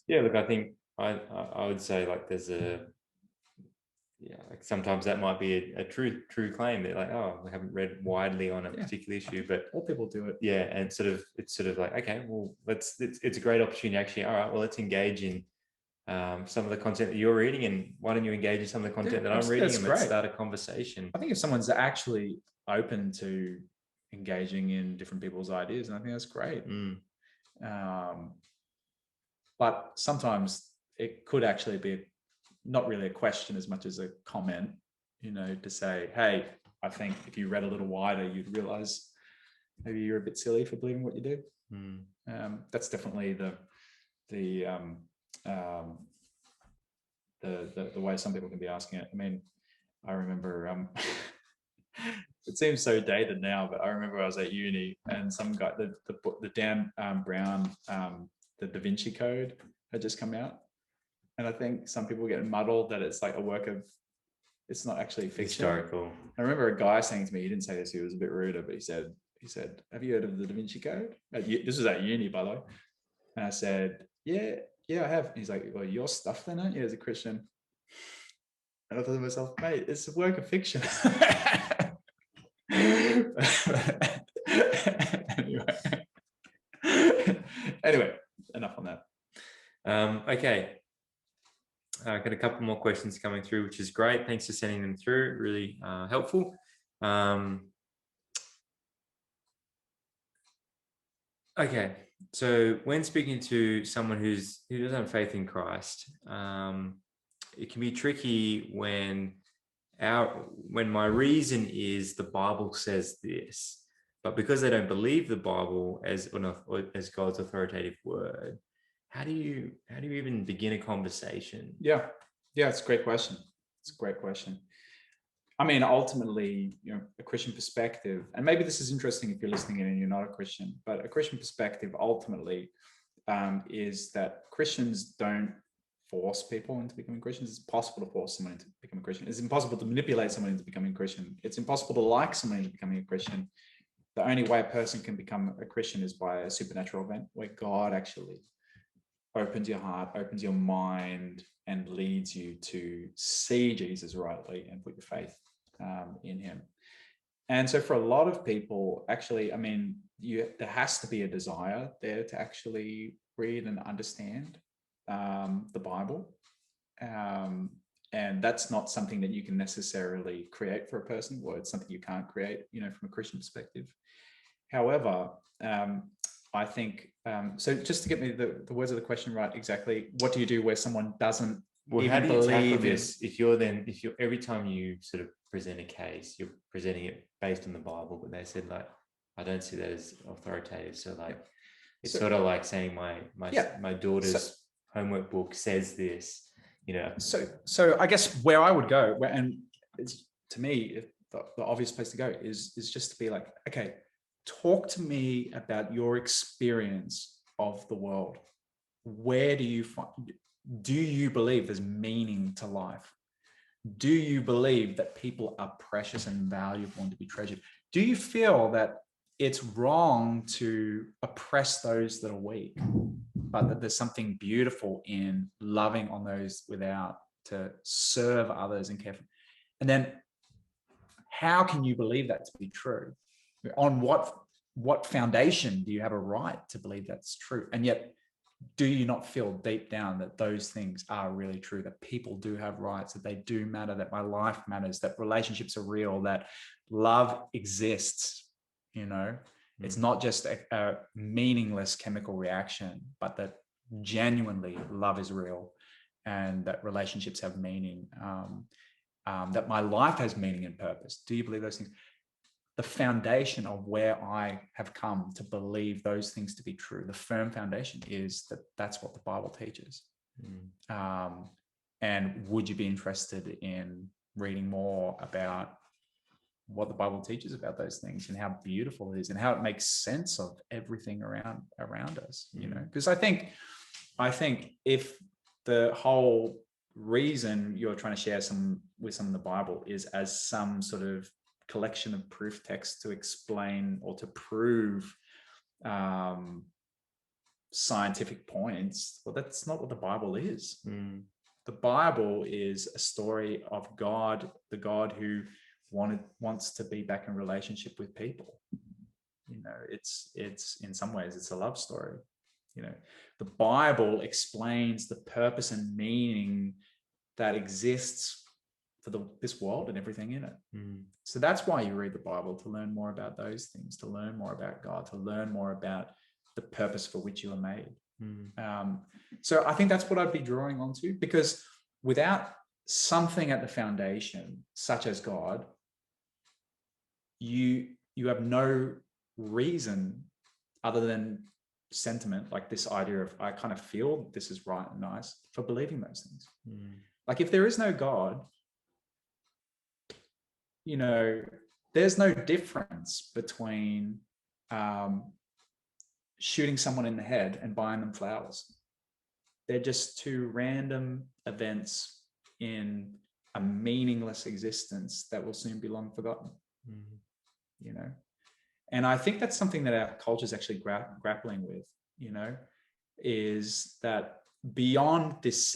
Yeah, look, I think I would say, like, there's like sometimes that might be a true claim that, like, oh, we haven't read widely on a particular issue, but all people do it. Yeah, and it's sort of like, okay, well, it's a great opportunity actually. All right, well, let's engage in some of the content that you're reading, and why don't you engage in some of the content that I'm reading, and let's start a conversation. I think if someone's actually open to engaging in different people's ideas, and I think that's great. But sometimes it could actually be not really a question as much as a comment, to say, hey, I think if you read a little wider, you'd realize maybe you're a bit silly for believing what you do. That's definitely the way some people can be asking it. I mean, I remember, it seems so dated now, but I remember I was at uni and some guy, the Dan Brown, the Da Vinci Code had just come out. And I think some people get muddled that it's like a work of, it's not actually fiction. Historical. I remember a guy saying to me, he didn't say this, he was a bit ruder, but he said, have you heard of the Da Vinci Code? This was at uni, by the way. And I said, yeah, I have. And he's like, well, your stuff then, aren't you, as a Christian? And I thought to myself, mate, it's a work of fiction. Anyway, enough on that. Okay. I've got a couple more questions coming through, which is great. Thanks for sending them through. Really helpful. Okay. So when speaking to someone who doesn't have faith in Christ, it can be tricky when my reason is the Bible says this, but because they don't believe the Bible as God's authoritative word, how do you even begin a conversation? Yeah, it's a great question. I mean, ultimately, a Christian perspective, and maybe this is interesting if you're listening in and you're not a Christian, but a Christian perspective ultimately is that Christians don't force people into becoming Christians. It's possible to force someone into becoming a Christian. It's impossible to manipulate someone into becoming a Christian. It's impossible to like someone into becoming a Christian. The only way a person can become a Christian is by a supernatural event where God actually opens your heart, opens your mind, and leads you to see Jesus rightly and put your faith in him. And so for a lot of people, actually, I mean, there has to be a desire there to actually read and understand the Bible. And that's not something that you can necessarily create for a person, or it's something you can't create, from a Christian perspective. However, I think, so just to get me the words of the question right, exactly, what do you do where someone doesn't how do you tackle believe this if you're every time you sort of present a case, you're presenting it based on the Bible, but they said, like, I don't see that as authoritative. So, like, it's sort of like saying my daughter's homework book says this, So I guess where I would go, and it's, to me, the obvious place to go is just to be like, okay, talk to me about your experience of the world. Where do you believe there's meaning to life? Do you believe that people are precious and valuable and to be treasured? Do you feel that it's wrong to oppress those that are weak, but that there's something beautiful in loving on those without, to serve others and care for? And then how can you believe that to be true? On what foundation do you have a right to believe that's true? And yet, do you not feel deep down that those things are really true, that people do have rights, that they do matter, that my life matters, that relationships are real, that love exists? It's not just a meaningless chemical reaction, but that genuinely love is real, and that relationships have meaning, that my life has meaning and purpose. Do you believe those things? The foundation of where I have come to believe those things to be true, the firm foundation, is that that's what the Bible teaches. And would you be interested in reading more about what the Bible teaches about those things, and how beautiful it is, and how it makes sense of everything around us? Because I think if the whole reason you're trying to share some of the Bible is as some sort of collection of proof texts to explain or to prove scientific points, well, that's not what the Bible is. The Bible is a story of God, the God who wants to be back in relationship with people. It's in some ways it's a love story. The Bible explains the purpose and meaning that exists for this world and everything in it. So that's why you read the Bible, to learn more about those things, to learn more about God, to learn more about the purpose for which you are made. So I think that's what I'd be drawing onto, because without something at the foundation, such as God, you have no reason other than sentiment, like this idea of, I kind of feel this is right and nice, for believing those things. Like, if there is no God, there's no difference between shooting someone in the head and buying them flowers. They're just two random events in a meaningless existence that will soon be long forgotten. And I think that's something that our culture is actually grappling with, is that beyond this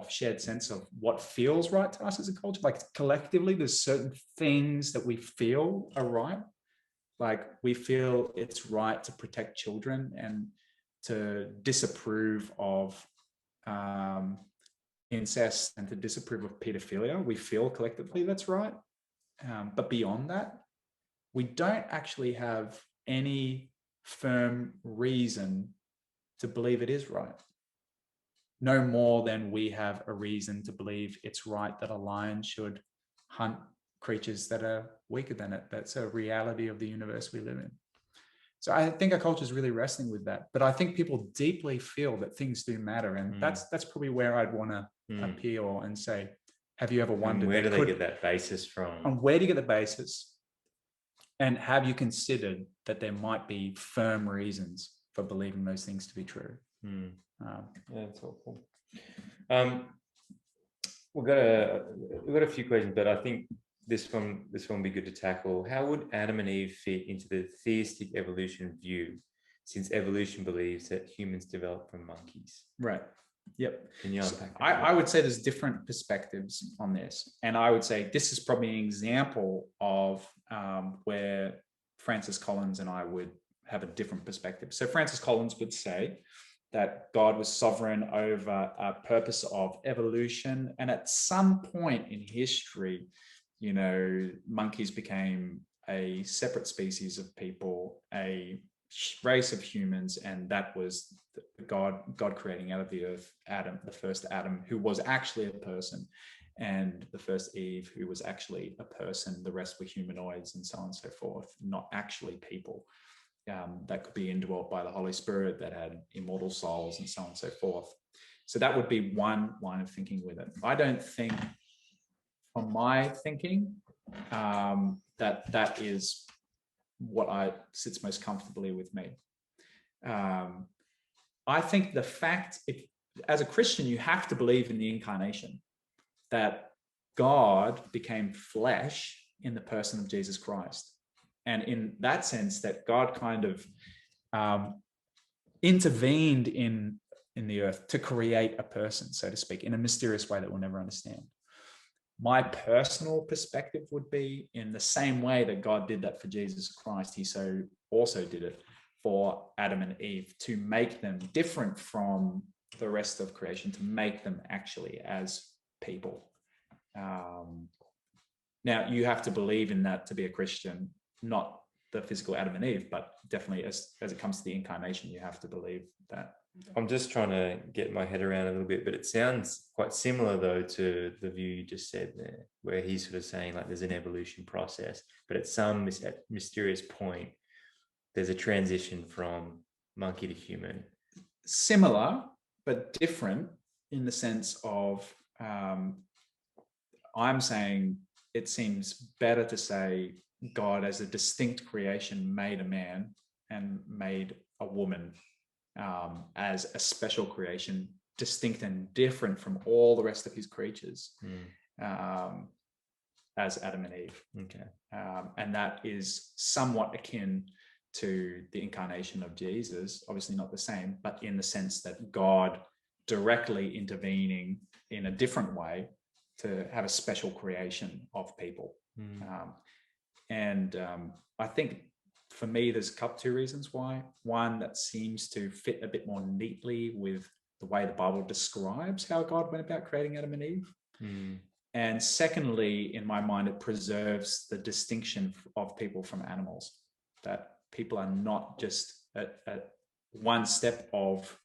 shared sense of what feels right to us as a culture, like collectively, there's certain things that we feel are right. Like, we feel it's right to protect children and to disapprove of incest and to disapprove of pedophilia. We feel collectively that's right. But beyond that, we don't actually have any firm reason to believe it is right. No more than we have a reason to believe it's right that a lion should hunt creatures that are weaker than it. That's a reality of the universe we live in. So I think our culture is really wrestling with that. But I think people deeply feel that things do matter. And that's probably where I'd want to appeal and say, have you ever wondered, and where do they get that basis from? And where do you get the basis? And have you considered that there might be firm reasons for believing those things to be true? That's helpful. We've got a few questions, but I think this one will be good to tackle. How would Adam and Eve fit into the theistic evolution view, since evolution believes that humans developed from monkeys? Right. Yep. Can you unpack that? I would say there's different perspectives on this. And I would say this is probably an example of where Francis Collins and I would have a different perspective. So Francis Collins would say that God was sovereign over a purpose of evolution. And at some point in history, you know, monkeys became a separate species of people, a race of humans, and that was God creating out of the earth Adam, the first Adam, who was actually a person, and the first Eve, who was actually a person. The rest were humanoids and so on and so forth, not actually people. That could be indwelt by the Holy Spirit, that had immortal souls and so on and so forth. So that would be one line of thinking with it. I don't think, from my thinking, that is what sits most comfortably with me. I think the fact, as a Christian, you have to believe in the incarnation, that God became flesh in the person of Jesus Christ. And in that sense, that God kind of intervened in the earth to create a person, so to speak, in a mysterious way that we'll never understand. My personal perspective would be, in the same way that God did that for Jesus Christ, he also did it for Adam and Eve, to make them different from the rest of creation, to make them actually as people. Now, you have to believe in that to be a Christian, not the physical Adam and Eve, but definitely as it comes to the incarnation, you have to believe that. I'm just trying to get my head around a little bit, but it sounds quite similar though to the view you just said there, where he's sort of saying like there's an evolution process, but at some mysterious point, there's a transition from monkey to human. Similar, but different in the sense of, I'm saying it seems better to say God as a distinct creation made a man and made a woman as a special creation, distinct and different from all the rest of his creatures, as Adam and Eve. Okay. And that is somewhat akin to the incarnation of Jesus, obviously not the same, but in the sense that God directly intervening in a different way to have a special creation of people. I think for me, there's two reasons why. One, that seems to fit a bit more neatly with the way the Bible describes how God went about creating Adam and Eve. And secondly, in my mind, it preserves the distinction of people from animals, that people are not just at one step of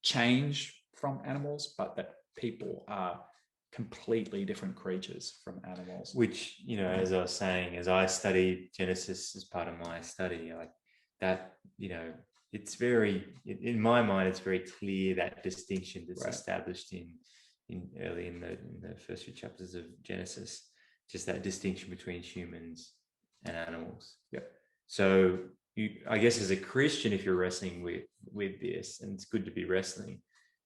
change from animals, but that people are completely different creatures from animals. Which, you know, as I was saying, as I studied Genesis as part of my study, like that, you know, it's very, in my mind, it's very clear that distinction that's established early in the first few chapters of Genesis, just that distinction between humans and animals. Yep. So I guess as a Christian, if you're wrestling with this, and it's good to be wrestling,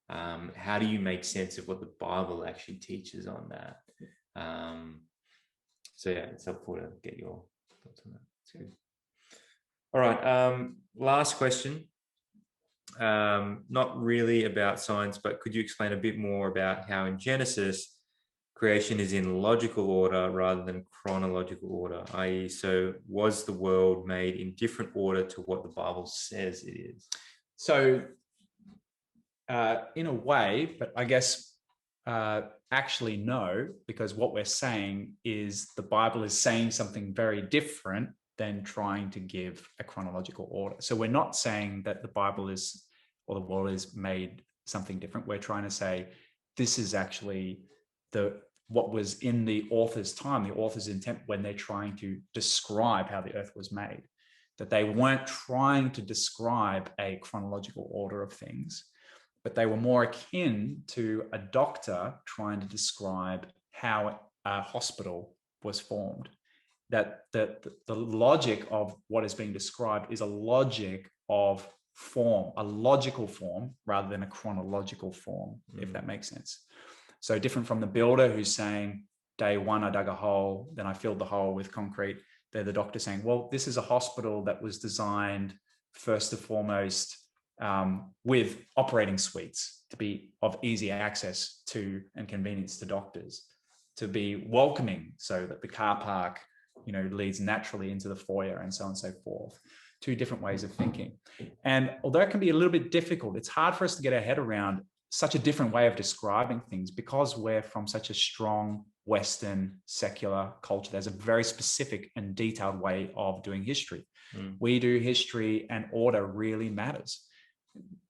how do you make sense of what the Bible actually teaches on that? So yeah, it's helpful to get your thoughts on that. It's good. All right, last question. Not really about science, but could you explain a bit more about how in Genesis creation is in logical order rather than chronological order, i.e., so was the world made in different order to what the Bible says it is? So in a way, but I guess actually no, because what we're saying is the Bible is saying something very different than trying to give a chronological order. So we're not saying that the Bible is, or the world is made something different. We're trying to say this is actually what was in the author's time, the author's intent when they're trying to describe how the earth was made, that they weren't trying to describe a chronological order of things, but they were more akin to a doctor trying to describe how a hospital was formed. That the logic of what is being described is a logic of form, a logical form, rather than a chronological form, if that makes sense. So different from the builder who's saying, day one, I dug a hole, then I filled the hole with concrete. They're the doctor saying, well, this is a hospital that was designed first and foremost with operating suites to be of easy access to and convenience to doctors, to be welcoming so that the car park, leads naturally into the foyer and so on and so forth. Two different ways of thinking. And although it can be a little bit difficult, it's hard for us to get our head around such a different way of describing things because we're from such a strong Western secular culture. There's a very specific and detailed way of doing history. We do history, and order really matters.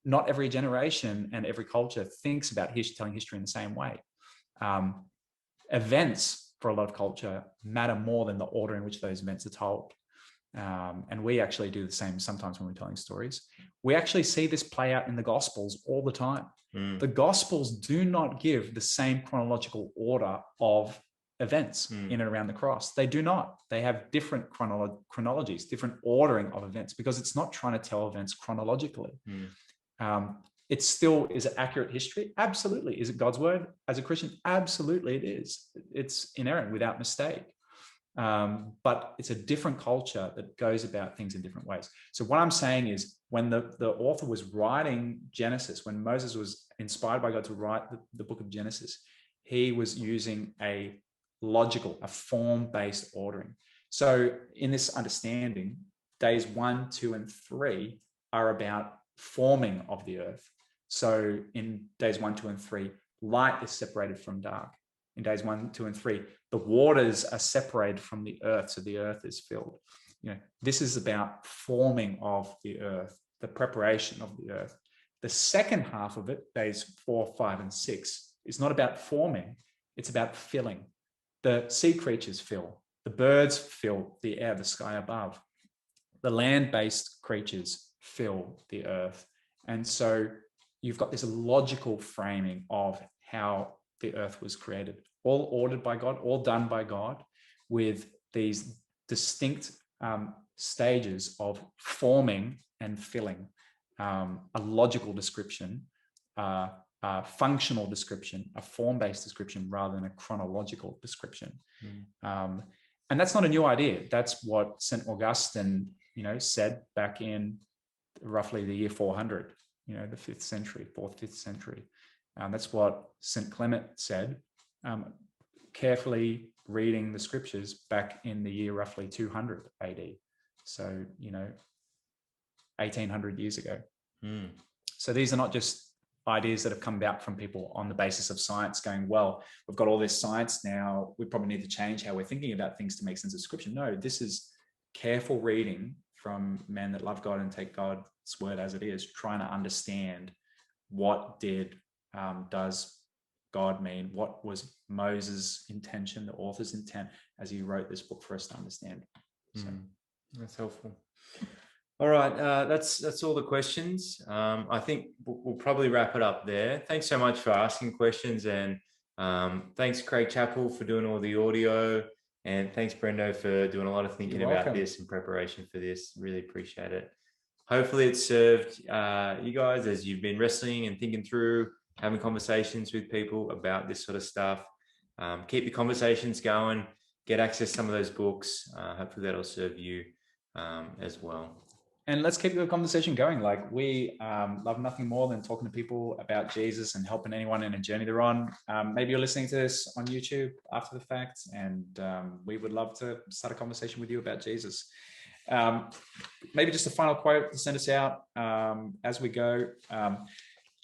Not every generation and every culture thinks about telling history in the same way. Events for a lot of culture matter more than the order in which those events are told. And we actually do the same sometimes when we're telling stories. We actually see this play out in the Gospels all the time. The Gospels do not give the same chronological order of events in and around the cross. They do not. They have different chronologies, different ordering of events, because it's not trying to tell events chronologically. It still is it accurate history? Absolutely. Is it God's word as a Christian? Absolutely it is. It's inerrant without mistake. But it's a different culture that goes about things in different ways. So what I'm saying is, when the author was writing Genesis, when Moses was inspired by God to write the book of Genesis, he was using a form-based ordering. So in this understanding, days 1, 2, and 3 are about forming of the earth. So in days 1, 2, and 3, light is separated from dark. In days 1, 2, and 3, the waters are separated from the earth, so the earth is filled. This is about forming of the earth, the preparation of the earth. The second half of it, days 4, 5, and 6, is not about forming, it's about filling. The sea creatures fill, the birds fill the air, the sky above. The land-based creatures fill the earth. And so you've got this logical framing of how the earth was created, all ordered by God, all done by God, with these distinct stages of forming and filling, a logical description, a functional description, a form-based description rather than a chronological description. And that's not a new idea. That's what St. Augustine, said back in roughly the year 400, the 5th century, 4th, 5th century. That's what St. Clement said, carefully reading the scriptures back in the year roughly 200 AD. So, 1800 years ago. So these are not just ideas that have come about from people on the basis of science going, well, we've got all this science now, we probably need to change how we're thinking about things to make sense of scripture. No, this is careful reading from men that love God and take God's word as it is, trying to understand what does God mean? What was Moses' intention, the author's intent, as he wrote this book for us to understand? So that's helpful. All right, that's all the questions. I think we'll probably wrap it up there. Thanks so much for asking questions, and thanks Craig Chappell for doing all the audio, and thanks Brendo for doing a lot of thinking about this in preparation for this. Really appreciate it. Hopefully it served you guys as you've been wrestling and thinking through, having conversations with people about this sort of stuff. Keep the conversations going, get access to some of those books. Hopefully that'll serve you as well. And let's keep the conversation going. Like, we love nothing more than talking to people about Jesus and helping anyone in a journey they're on. Maybe you're listening to this on YouTube after the fact, and we would love to start a conversation with you about Jesus. Maybe just a final quote to send us out as we go,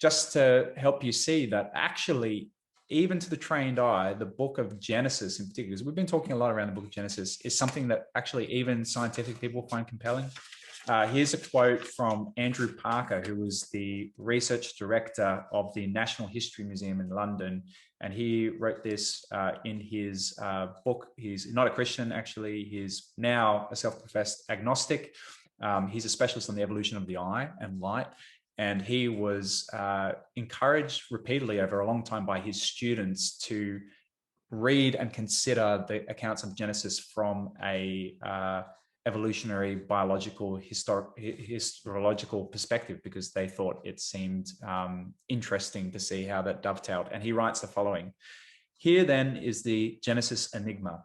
just to help you see that actually, even to the trained eye, the book of Genesis in particular, because we've been talking a lot around the book of Genesis, is something that actually even scientific people find compelling. Here's a quote from Andrew Parker, who was the research director of the National History Museum in London. And he wrote this in his book. He's not a Christian, actually. He's now a self-professed agnostic. He's a specialist on the evolution of the eye and light. And he was encouraged repeatedly over a long time by his students to read and consider the accounts of Genesis from a evolutionary, biological, historiological perspective, because they thought it seemed interesting to see how that dovetailed. And he writes the following: "Here then is the Genesis Enigma.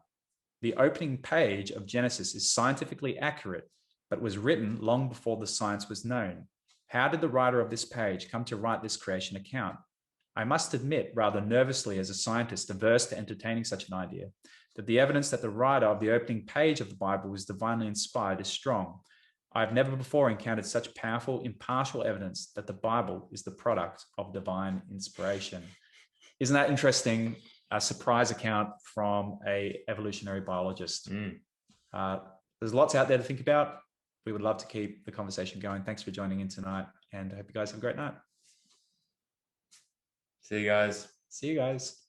The opening page of Genesis is scientifically accurate, but was written long before the science was known. How did the writer of this page come to write this creation account? I must admit, rather nervously as a scientist averse to entertaining such an idea, that the evidence that the writer of the opening page of the Bible was divinely inspired is strong. I have never before encountered such powerful, impartial evidence that the Bible is the product of divine inspiration. Isn't that interesting? A surprise account from an evolutionary biologist. There's lots out there to think about. We would love to keep the conversation going. Thanks for joining in tonight, and I hope you guys have a great night. See you guys. See you guys.